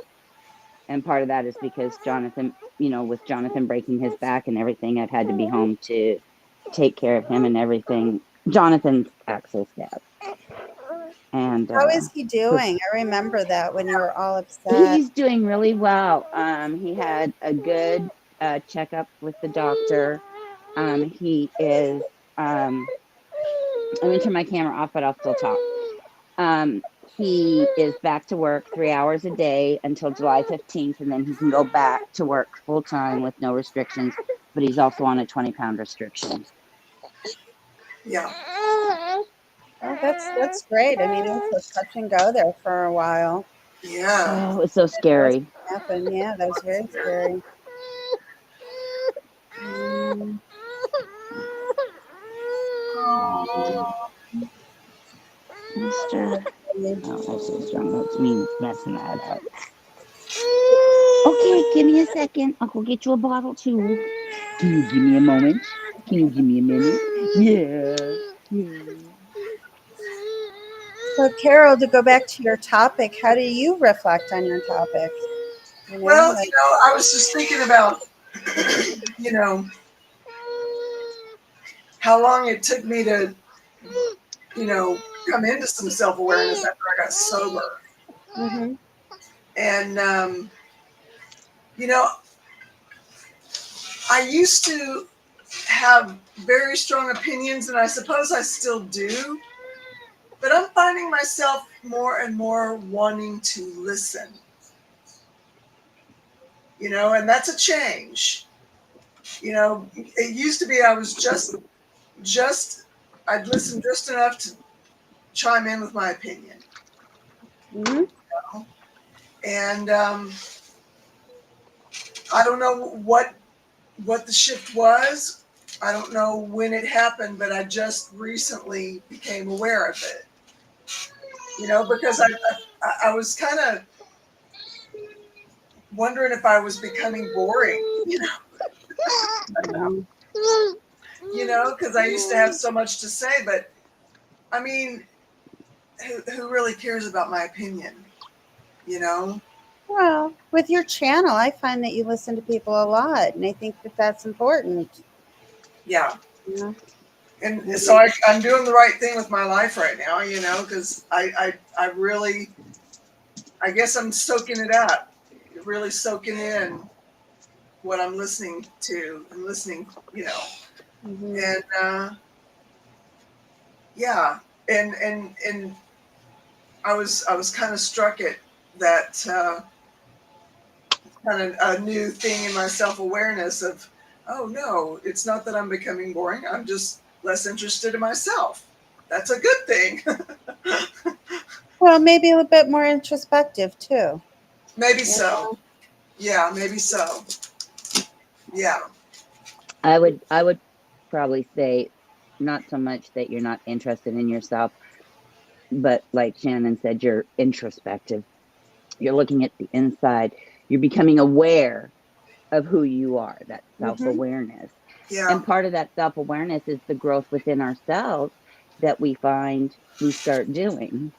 And part of that is because Jonathan, with Jonathan breaking his back and everything, I've had to be home to take care of him and everything. Jonathan's Axel's dad. And How is he doing? I remember that when you were all upset. he's doing really well. He had a good checkup with the doctor. He is. I'm gonna turn my camera off, but I'll still talk. He is back to work 3 hours a day until July 15th, and then he can go back to work full time with no restrictions. But he's also on a 20-pound restriction. Yeah. Oh, that's great. I mean, it was a touch and go there for a while. Yeah. Oh, it's so scary. Happened. Yeah, that was very scary. Mister. Oh, that's so strong. That's me messing that up. Okay, give me a second. I'll go get you a bottle too. Can you give me a moment? Can you give me a minute? Yeah. So, Carol, to go back to your topic, how do you reflect on your topic? Well, I was just thinking about, how long it took me to, come into some self-awareness after I got sober. Mm-hmm. And, I used to have very strong opinions, and I suppose I still do, but I'm finding myself more and more wanting to listen, and that's a change. It used to be I was just I'd listen just enough to chime in with my opinion. Mm-hmm. And I don't know what the shift was. I don't know when it happened, but I just recently became aware of it. Because I was kind of wondering if I was becoming boring, because I used to have so much to say, but I mean, who really cares about my opinion, Well, with your channel, I find that you listen to people a lot, and I think that that's important. Yeah. Yeah. And so I'm doing the right thing with my life right now, because I really, I guess I'm soaking it up, really soaking in what I'm listening to and listening, Mm-hmm. and yeah, and I was kind of struck at that kind of a new thing in my self-awareness of, oh no, it's not that I'm becoming boring. I'm just less interested in myself. That's a good thing. Well, maybe a little bit more introspective too. Maybe so. Yeah, maybe so. Yeah. I would probably say not so much that you're not interested in yourself, but like Shannon said, you're introspective. You're looking at the inside. You're becoming aware of who you are, that Mm-hmm. self-awareness. Yeah. And part of that self-awareness is the growth within ourselves that we find we start doing.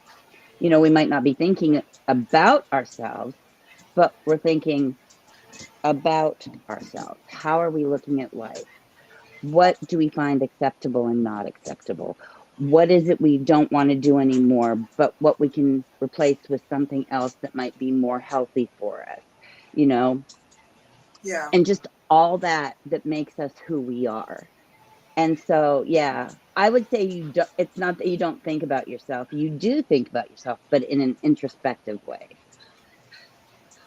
We might not be thinking about ourselves, but we're thinking about ourselves. How are we looking at life? What do we find acceptable and not acceptable? What is it we don't want to do anymore, but what we can replace with something else that might be more healthy for us, Yeah. and just all that makes us who we are. And so, yeah, I would say it's not that you don't think about yourself. You do think about yourself, but in an introspective way.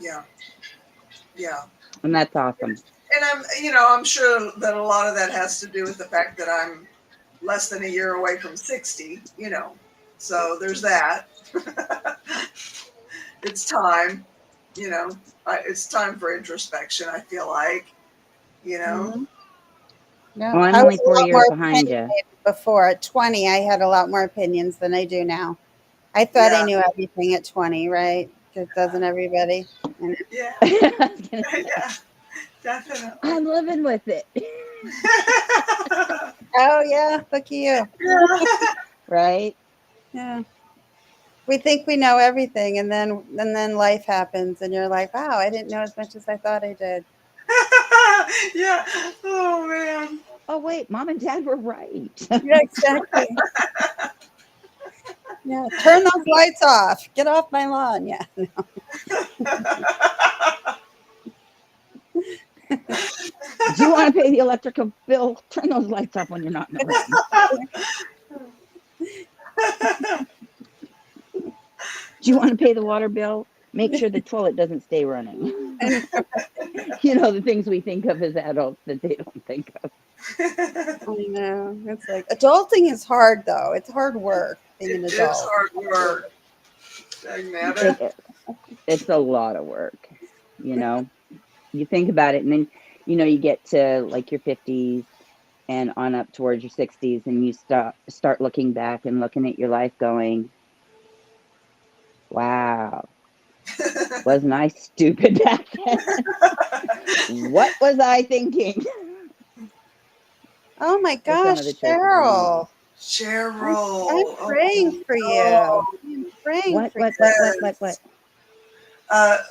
Yeah. Yeah. And that's awesome. And I'm sure that a lot of that has to do with the fact that I'm less than a year away from 60, so there's that. It's time, it's time for introspection, I feel like, Mm-hmm. Well, No, I'm I only was a 4 lot years more behind you. opinionated before. At 20, I had a lot more opinions than I do now. I thought I Yeah. knew everything at 20, right? Doesn't everybody? Yeah. Yeah, definitely. I'm living with it. Oh yeah, look at you. Yeah. Right? Yeah. We think we know everything, and then life happens, and you're like, wow, I didn't know as much as I thought I did. Yeah. Oh man. Oh, wait, mom and dad were right. Yeah, exactly. Yeah, turn those lights off. Get off my lawn. Yeah. Do you want to pay the electrical bill? Turn those lights off when you're not in the room. Do you want to pay the water bill? Make sure the toilet doesn't stay running. The things we think of as adults that they don't think of. I know. It's like adulting is hard though. It's hard work being an It is adult. hard work. Dang nabbit. It's a lot of work. You think about it, and then you get to like your 50s and on up towards your 60s, and you start looking back and looking at your life going, wow, wasn't I stupid back then? What was I thinking? Oh my With some gosh, of the choices we made. Cheryl. I'm praying for you. I'm praying for What?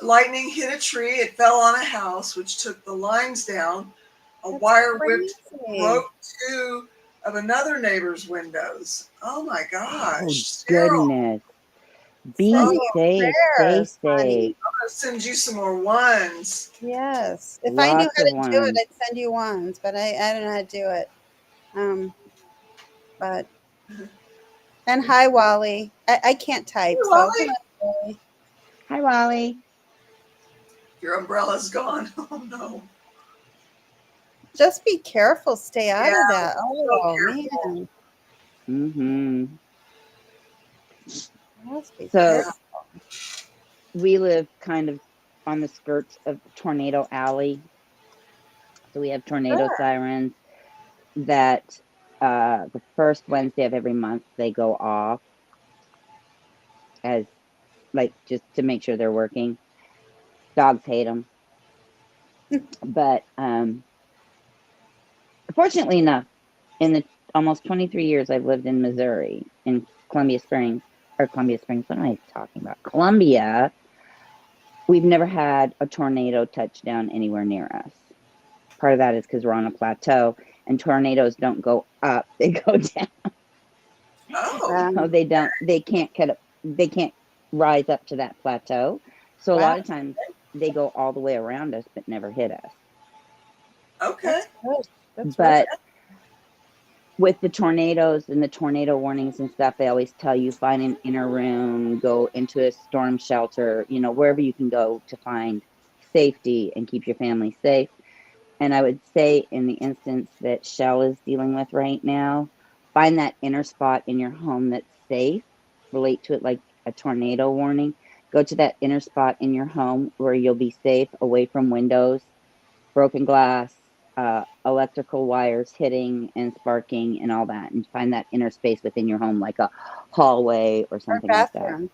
Lightning hit a tree. It fell on a house, which took the lines down. A That's wire crazy. whip broke two of another neighbor's windows. Oh my gosh. Oh, Cheryl, goodness. Be Send you safe. Stay prayers, safe. honey. I'm going to send you some more ones. Yes. If I knew Lots how of to do it, ones. I'd send you ones, but I don't know how to do it. But and hi Wally. I can't type, Hey, so Wally. Wally. Hi, Wally. Your umbrella's gone. Oh no. Just be careful. Stay out Yeah, of that. Oh careful. man. Mm-hmm. Must be So careful. we live kind of on the skirts of Tornado Alley. So we have tornado sirens that the first Wednesday of every month they go off as like just to make sure they're working. Dogs hate them, but fortunately enough, in the almost 23 years I've lived in Missouri, in Columbia Springs, what am I talking about? Columbia, we've never had a tornado touchdown anywhere near us. Part of that is because we're on a plateau, and tornadoes don't go up; they go down. Oh. So they can't rise up to that plateau. So a lot of times they go all the way around us, but never hit us. Okay. But with the tornadoes and the tornado warnings and stuff, they always tell you find an inner room, go into a storm shelter, wherever you can go to find safety and keep your family safe. And I would say in the instance that Shell is dealing with right now, find that inner spot in your home that's safe, relate to it like a tornado warning. Go to that inner spot in your home where you'll be safe, away from windows, broken glass, electrical wires hitting and sparking and all that, and find that inner space within your home, like a hallway or Or something like that, bathroom,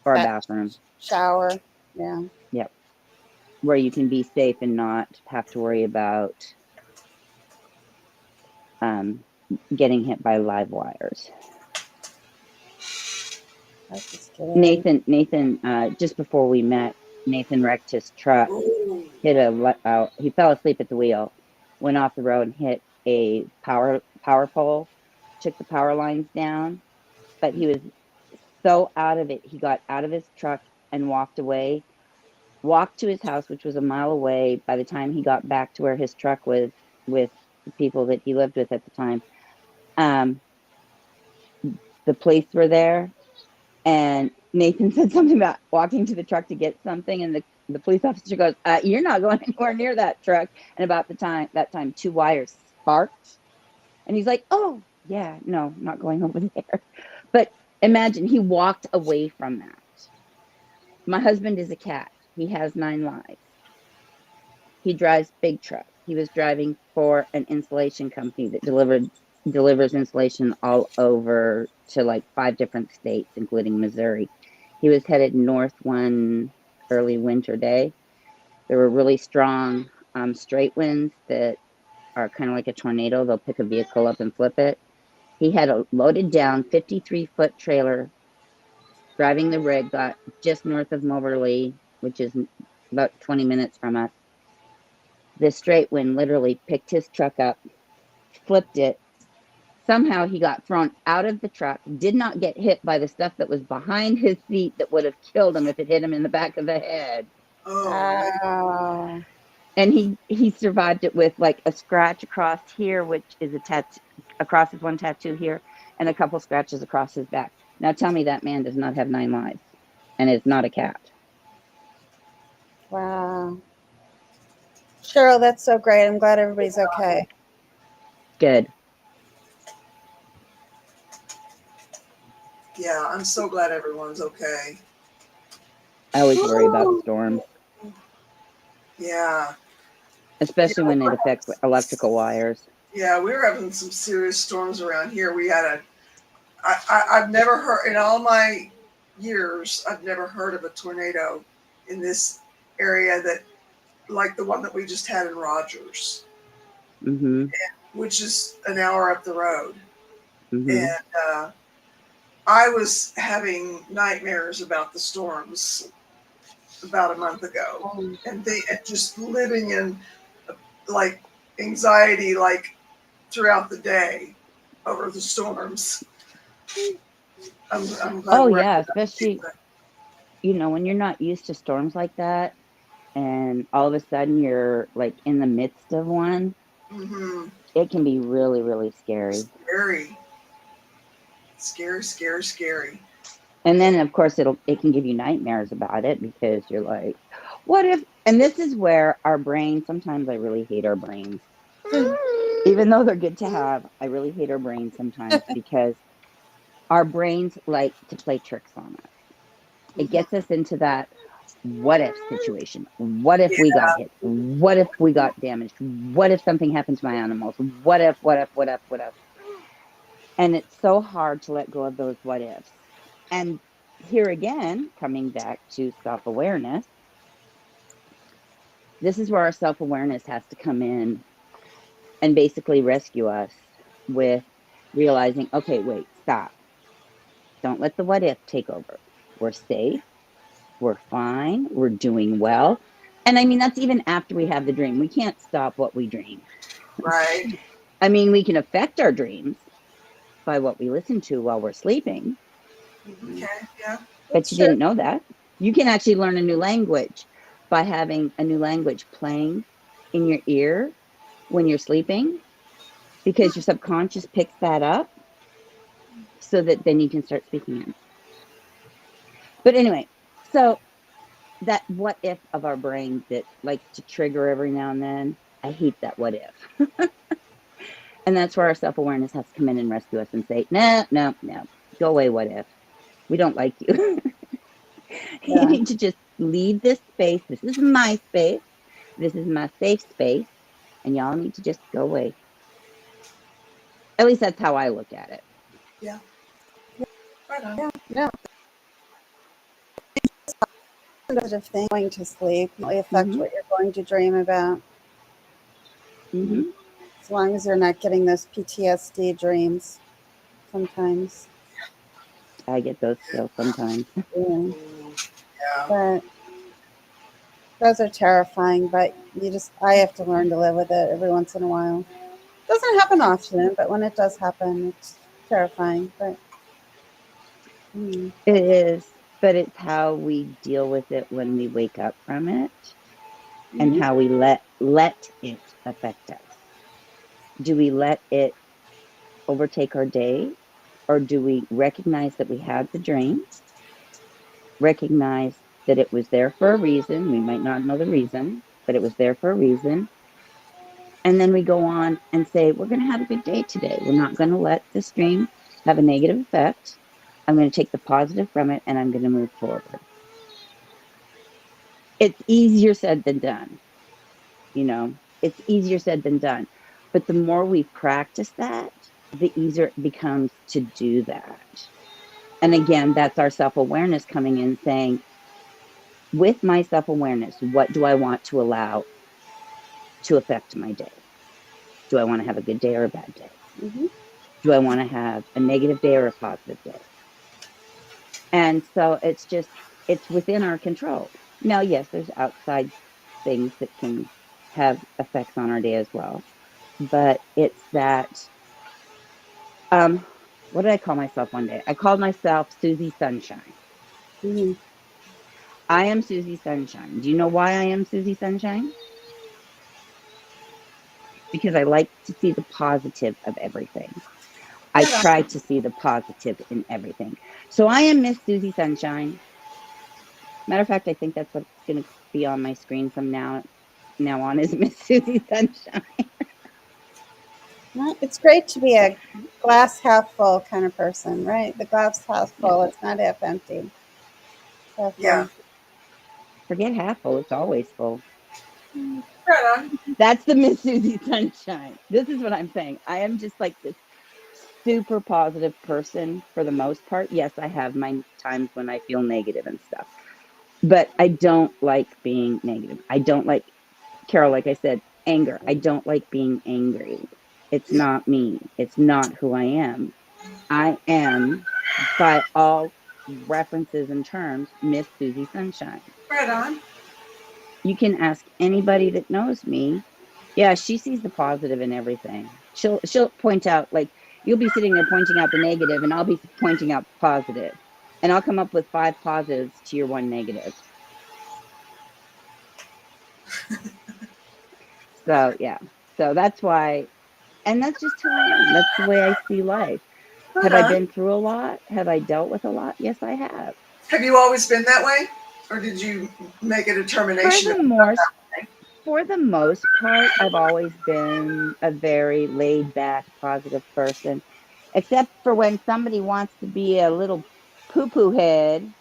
or a that bathroom. shower. Yeah. Yep. Where you can be safe and not have to worry about getting hit by live wires. That's just scary. Nathan, just before we met, Nathan wrecked his truck, Ooh. hit he fell asleep at the wheel, went off the road and hit a power pole, took the power lines down, but he was so out of it, he got out of his truck and walked away, walked to his house, which was a mile away. By the time he got back to where his truck was with the people that he lived with at the time, the police were there. And Nathan said something about walking to the truck to get something, and the police officer goes, "You're not going anywhere near that truck." And about that time, two wires sparked, and he's like, "Oh yeah, no, not going over there." But imagine he walked away from that. My husband is a cat. He has 9 lives. He drives big trucks. He was driving for an insulation company that delivers insulation all over to like 5 different states, including Missouri. He was headed north one early winter day. There were really strong straight winds that are kind of like a tornado. They'll pick a vehicle up and flip it. He had a loaded down 53-foot trailer driving the rig, got just north of Moberly, which is about 20 minutes from us. The straight wind literally picked his truck up, flipped it. Somehow he got thrown out of the truck, did not get hit by the stuff that was behind his seat that would have killed him if it hit him in the back of the head. Oh, Wow. And he survived it with like a scratch across here, which is a tattoo across his one tattoo here, and a couple scratches across his back. Now tell me that man does not have 9 lives and is not a cat. Wow. Cheryl, that's so great. I'm glad everybody's okay. Good. yeah. I'm so glad everyone's okay. I always worry about storms, Yeah. especially when it affects electrical wires. Yeah, we were having some serious storms around here. We had I've never heard, in all my years, I've never heard of a tornado in this area that, like the one that we just had in Rogers, Mm-hmm. which is an hour up the road. Mm-hmm. And I was having nightmares about the storms about a month ago, and just living in like anxiety, like throughout the day over the storms. I'm glad Oh we're yeah, especially when you're not used to storms like that, and all of a sudden you're like in the midst of one. mm-hmm. It can be really, really scary. Scary. And then of course it can give you nightmares about it, because you're like, what if? And this is where our brains, sometimes I really hate our brains. Even though they're good to have, I really hate our brains sometimes, because our brains like to play tricks on us. It gets us into that what if situation. What if we got hit? What if we got damaged? What if something happened to my animals? What if? And it's so hard to let go of those what ifs. And here again, coming back to self-awareness, this is where our self-awareness has to come in and basically rescue us with realizing, okay, wait, stop. Don't let the what if take over. We're safe. We're fine. We're doing well. And I mean, that's even after we have the dream. We can't stop what we dream. Right. I mean, we can affect our dreams by what we listen to while we're sleeping. Okay. Yeah. But you didn't know that. You can actually learn a new language by having a new language playing in your ear when you're sleeping, because your subconscious picks that up, so that then you can start speaking it. But anyway, so that what if of our brain that likes to trigger every now and then, I hate that what if. And that's where our self-awareness has to come in and rescue us and say, no, no, no, go away, what if? We don't like you. You need to just leave this space. This is my space. This is my safe space. And y'all need to just go away. At least that's how I look at it. Yeah. Right on. Yeah. Positive thing. Going to sleep really affect what you're going to dream about. As long as you're not getting those PTSD dreams sometimes. I get those still sometimes. Yeah. Yeah. But those are terrifying, but I have to learn to live with it every once in a while. It doesn't happen often, but when it does happen, it's terrifying. But it is, but it's how we deal with it when we wake up from it and how we let it affect us. Do we let it overtake our day, or do we recognize that we had the dream, recognize that it was there for a reason? We might not know the reason, but it was there for a reason. And then we go on and say, we're going to have a good day today. We're not going to let this dream have a negative effect. I'm going to take the positive from it and I'm going to move forward. It's easier said than done. It's easier said than done. But the more we practice that, the easier it becomes to do that. And again, that's our self-awareness coming in saying, with my self-awareness, what do I want to allow to affect my day? Do I want to have a good day or a bad day? Do I want to have a negative day or a positive day? And so it's within our control. Now, yes, there's outside things that can have effects on our day as well. But it's that, what did I call myself one day? I called myself Susie Sunshine. I am Susie Sunshine. Do you know why I am Susie Sunshine? Because I like to see the positive of everything. I try to see the positive in everything. So I am Miss Susie Sunshine. Matter of fact, I think that's what's going to be on my screen from now on is Miss Susie Sunshine. Well, it's great to be a glass half full kind of person, right? The glass half full, it's not half empty. Half Yeah. full. Forget half full, it's always full. Right on. That's the Miss Susie Sunshine. This is what I'm saying. I am just like this super positive person for the most part. Yes, I have my times when I feel negative and stuff, but I don't like being negative. I don't like, Carol, like I said, anger. I don't like being angry. It's not me. It's not who I am. I am, by all references and terms, Miss Susie Sunshine. Right on. You can ask anybody that knows me. Yeah, she sees the positive in everything. She'll point out, like, you'll be sitting there pointing out the negative and I'll be pointing out the positive. And I'll come up with 5 positives to your 1 negative. So, yeah. So that's why, and that's just who I am. That's the way I see life. Right Have on. I been through a lot? Have I dealt with a lot? Yes, I have. Have you always been that way? Or did you make a determination? For the most part, I've always been a very laid back, positive person, except for when somebody wants to be a little poo poo head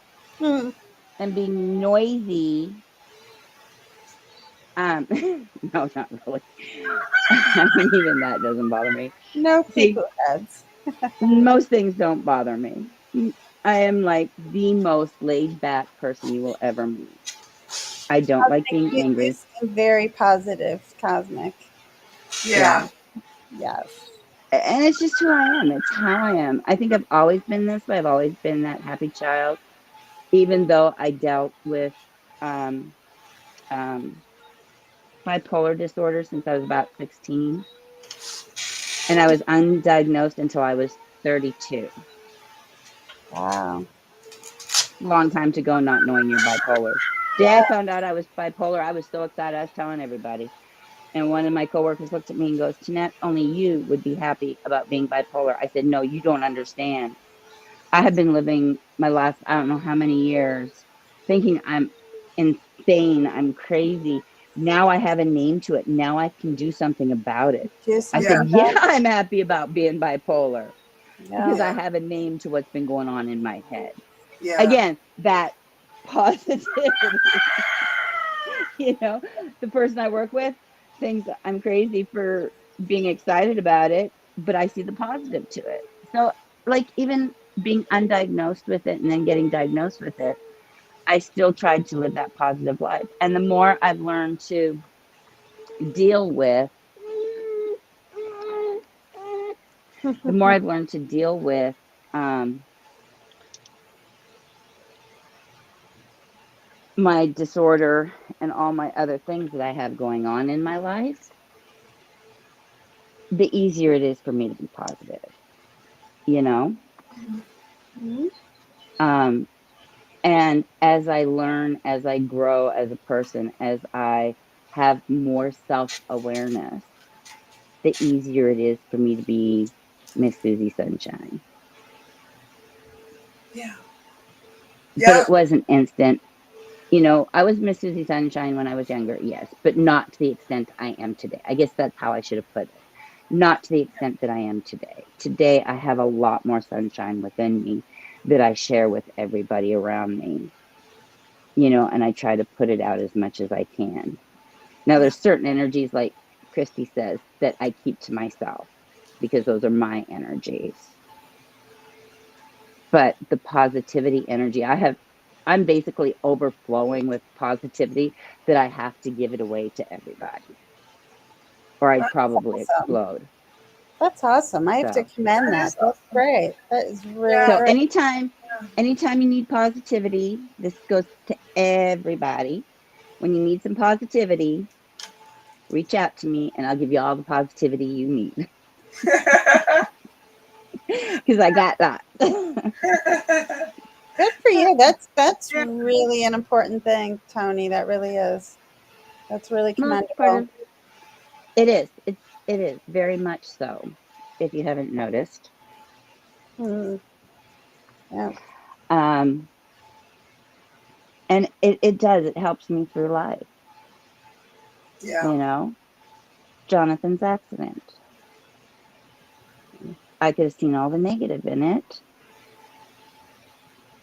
and be noisy. No, not really. I mean, even that doesn't bother me. No See, heads. most things don't bother me. I am like the most laid back person you will ever meet. I don't like being angry. You seem very positive, cosmic. Yeah. Yes. And it's just who I am. It's how I am. I think I've always been this way. I've always been that happy child, even though I dealt with um, bipolar disorder since I was about 16. And I was undiagnosed until I was 32. Wow. Long time to go not knowing you're bipolar. Day I found out I was bipolar, I was so excited. I was telling everybody. And one of my coworkers looked at me and goes, Jeanette, only you would be happy about being bipolar. I said, no, you don't understand. I have been living my last, I don't know how many years, thinking I'm insane, I'm crazy, Now I have a name to it. Now I can do something about it. Do I something said, yeah, about I'm happy about being bipolar it. because I Yeah. have a name to what's been going on in my head. Yeah. Again, that positivity. The person I work with thinks I'm crazy for being excited about it, but I see the positive to it. So, like, even being undiagnosed with it and then getting diagnosed with it, I still tried to live that positive life. And the more I've learned to deal with, the more I've learned to deal with my disorder and all my other things that I have going on in my life, the easier it is for me to be positive, you know? Mhm. And as I learn, as I grow as a person, as I have more self awareness, the easier it is for me to be Miss Susie Sunshine. Yeah. But Yeah. it wasn't instant. I was Miss Susie Sunshine when I was younger, yes, but not to the extent I am today. I guess that's how I should have put it. Not to the extent that I am today. Today, I have a lot more sunshine within me that I share with everybody around me, and I try to put it out as much as I can. Now, Yeah. there's certain energies, like Christy says, that I keep to myself because those are my energies. But the positivity energy, I'm basically overflowing with positivity that I have to give it away to everybody, or I'd That's probably awesome. explode. That's awesome. I have to So, commend That that. is That's awesome. great. That is really Yeah. so great. anytime you need positivity, this goes to everybody. When you need some positivity, reach out to me and I'll give you all the positivity you need because I got that. Good for you. That's Yeah. really an important thing, Tony. That really is. That's really Well, it's part commendable. of it is. It is very much so. If you haven't noticed, Mm, yeah. um, and it does. It helps me through life. Yeah. You know, Jonathan's accident. I could have seen all the negative in it.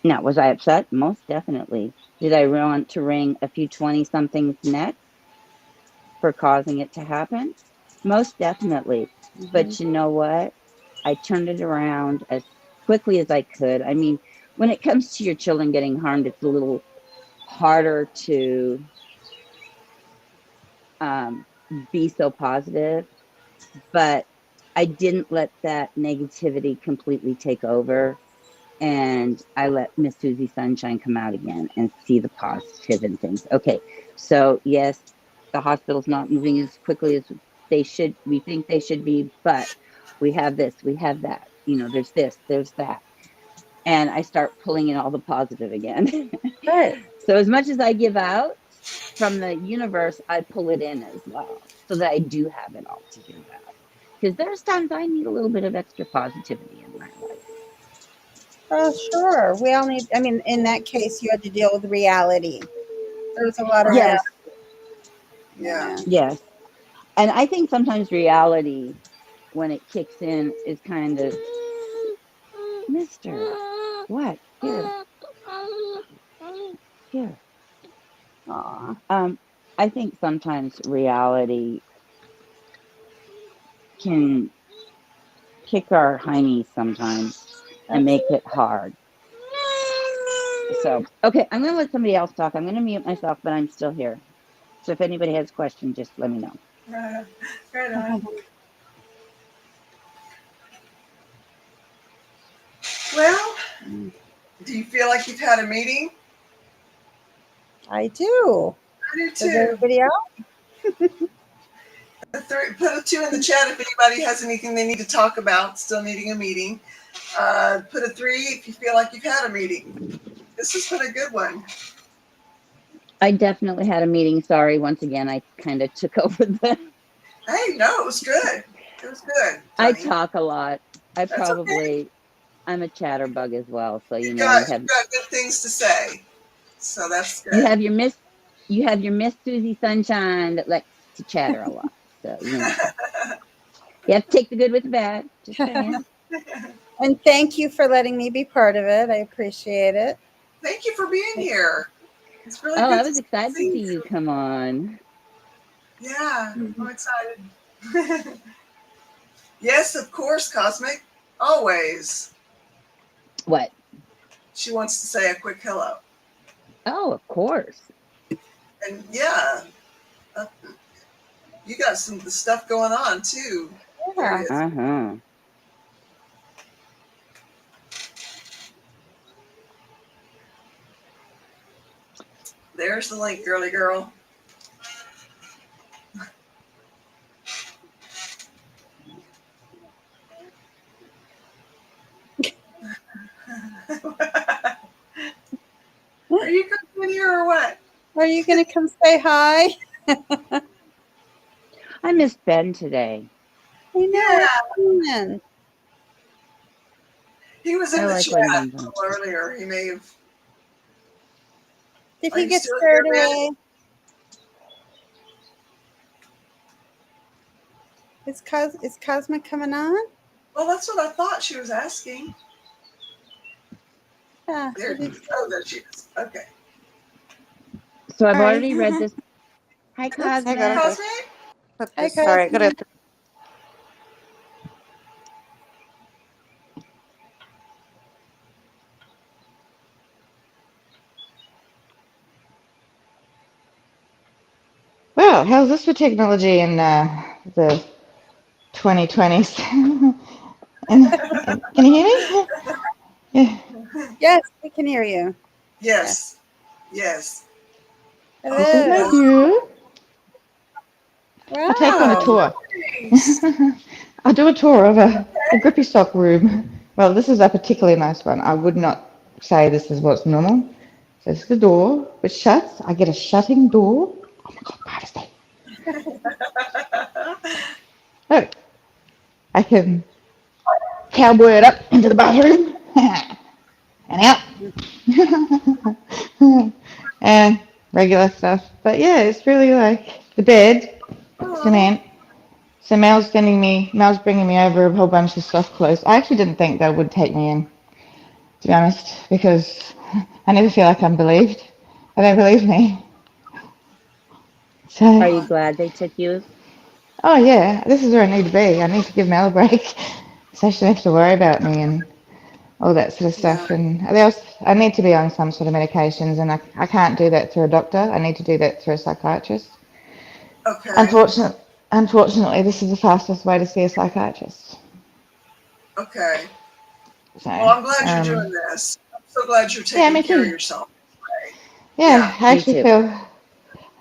Now, was I upset? Most definitely. Did I want to wring a few 20-somethings necks for causing it to happen? Most definitely. Mhm. But you know what? I turned it around as quickly as I could. I mean, when it comes to your children getting harmed, it's a little harder to um, be so positive, but I didn't let that negativity completely take over. And I let Miss Susie Sunshine come out again and see the positive in things. Okay, so yes, the hospital's not moving as quickly as they should. We think they should be, but we have this, we have that. There's this, there's that. And I start pulling in all the positive again. Right. So as much as I give out from the universe, I pull it in as well so that I do have it all to give out. Because there's times I need a little bit of extra positivity in my life. Oh, sure. We all need, I mean, in that case, you had to deal with reality. There's a lot of Right. Yes, reality. Yeah. Yeah. yes. And I think sometimes reality, when it kicks in, is kind of, Mister, what? Here. Aw. I think sometimes reality can kick our heinies sometimes and That's make it hard. So, okay, I'm going to let somebody else talk. I'm going to mute myself, but I'm still here. So if anybody has questions, just let me know. Right on. Well, do you feel like you've had a meeting? I do. I do Does too. everybody else? Put a 2 in the chat if anybody has anything they need to talk about, still needing a meeting. Put a 3 if you feel like you've had a meeting. This has been a good one. I definitely had a meeting. Sorry, once again, I kind of took over the. Hey, no, it was good. It was good, I Tony. talk a lot. That's okay. I'm a chatterbug as well. So, You've you got good things to say. So that's you good. have your Miss you have your Miss Susie Sunshine that likes to chatter a lot. So, you have to take the good with the bad. Just saying. And thank you for letting me be part of it. I appreciate it. Thank you for being here. It's really Oh, good I was excited to see you you. come on. Yeah, I'm excited. Yes, of course, Cosmic. Always. What? She wants to say a quick hello. Oh, of course. And yeah, uh, you got some stuff going on too. Yeah. Uh-huh. There's the link, girly girl. Are you coming in here or what? Are you going to come say hi? I missed Ben today. I know. Yeah. It's He was I in the like chat when a Ben's on. little earlier. He may have. Did Are he you get still scared here, Ben? away? Is Cosmic coming on? Well, that's what I thought she was asking. Yeah. There she is. Okay. So I've All right. already read this. Hi, Cosmic. Cosmic? Hi, Cosmic. Well, how's this for technology in the 2020s? and can you hear me? Yeah. Yes, we can hear you. Yes. Yes. This is my Hello. view. Wow. I'll take you on a tour. Nice. I'll do a tour of a grippy sock room. Well, this is a particularly nice one. I would not say this is what's normal. So this is the door, which shuts. I get a shutting door. Oh my God, privacy. Look, I can cowboy it up into the bathroom and out. And regular stuff. But yeah, it's really like the bed, cement. So Mel's bringing me over a whole bunch of soft clothes. I actually didn't think they would take me in, to be honest, because I never feel like I'm believed. They don't believe me. So, Are you glad they took you? oh yeah, this is where I need to be. I need to give Mel a break, so she doesn't have to worry about me and all that sort of stuff. Yeah. And I need to be on some sort of medications, and I can't do that through a doctor. I need to do that through a psychiatrist. Okay. Unfortunately, this is the fastest way to see a psychiatrist. Okay. So, Well, I'm glad you're doing this. I'm so glad you're yeah, taking me care of too. yourself. Right. Yeah. Yeah, I Me actually too.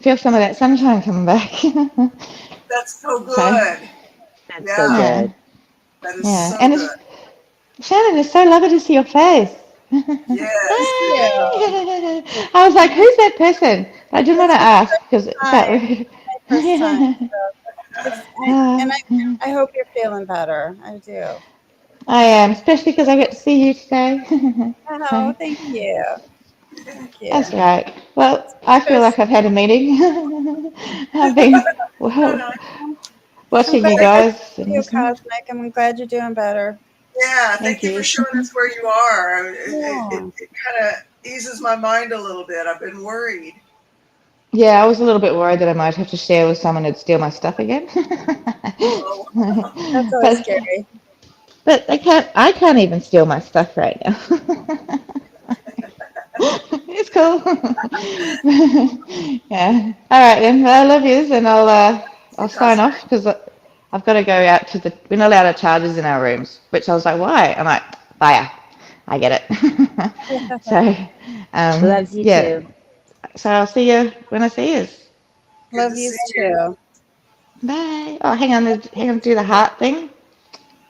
feel some of that sunshine coming back. That's so So, good. That's so Yeah. yeah, good. That is yeah. so And good. Shannon, it's so lovely to see your face. Yes. Yeah. I was like, who's that person? I didn't want It's to my ask because it felt time. rude. My first time. And I hope you're feeling better. I do. I am, especially because I get to see you today. Oh, So, thank you. Thank that's you. right. Well, I feel like I've had a meeting. I've been well, I'm watching glad you I got to guys and see you, listening. Cosmic. I'm glad you're doing better. Yeah. Thank Thank you for you. showing us where you are. Yeah. It kind of eases my mind a little bit. I've been worried. Yeah, I was a little bit worried that I might have to share with someone who'd steal my stuff again. Oh. That's always but scary. but I can't even steal my stuff right now. It's cool. Yeah. All right then. Well, I love yous, and I'll sign Cosmic. off because I've got to go out to the. We're not allowed our chargers in our rooms, which I was like, why? I'm like, fire. I get it. So, Loves you yeah. too. So I'll see you when I see you. Good Love to you see you. too. Bye. Oh, hang on, do the heart thing.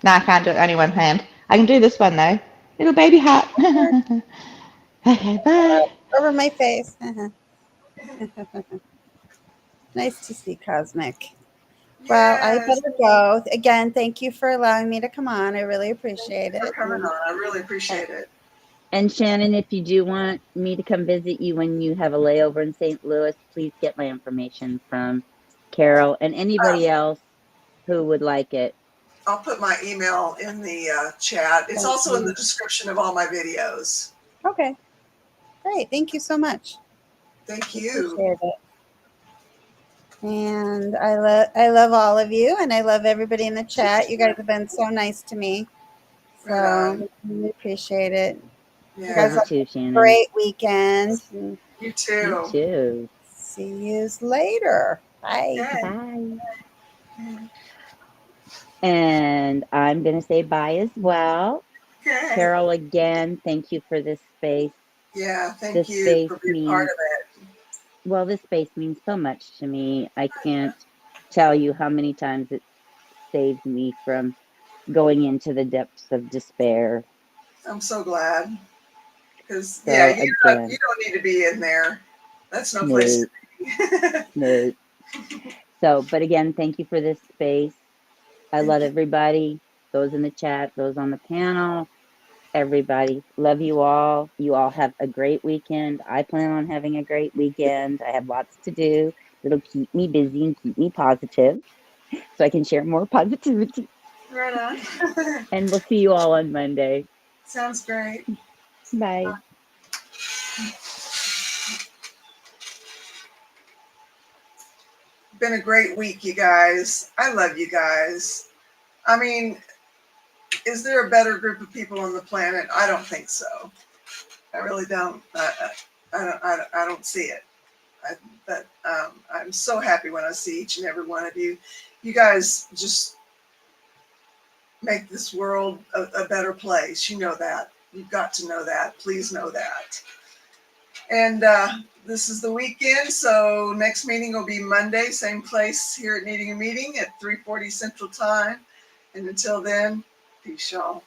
No, I can't do it only one hand. I can do this one though. Little baby heart. Okay, bye. Over my face. Nice to see Cosmic. Well, I Yes. better go. Again, thank you for allowing me to come on. I really Thank you appreciate for it. coming on. I really appreciate it. And Shannon, if you do want me to come visit you when you have a layover in St. Louis, please get my information from Carol and anybody else who would like it. I'll put my email in the chat. It's Thank also in the you. description of all my videos. Okay. Great. Thank you so much. Thank you. Appreciate it. And I love all of you, and I love everybody in the chat. You guys have been so nice to me. So Right on. we appreciate it. You Yeah. guys Love you have too, a Shannon. great weekend. And You You too. too. see you later. Bye. Okay. Bye. And I'm going to say bye as well. Okay. Carol, again, thank you for this space. Yeah. Thank This you space for being means, part of it. well, this space means so much to me. I can't tell you how many times it saved me from going into the depths of despair. I'm so glad. Because So yeah, you again, don't need to be in there. That's no place no, to be. no. So, but again, thank you for this space. I love everybody, those in the chat, those on the panel, everybody. Love you all. You all have a great weekend. I plan on having a great weekend. I have lots to do that'll keep me busy and keep me positive so I can share more positivity. Right on. And we'll see you all on Monday. Sounds great. Bye. Been a great week, you guys. I love you guys. I mean, is there a better group of people on the planet? I don't think so. I really don't. I don't see it. But I'm so happy when I see each and every one of you. You guys just make this world a better place. You know that. You've got to know that. Please know that. And this is the weekend, so next meeting will be Monday, same place here at Needing a Meeting at 3:40 Central Time. And until then, peace, y'all.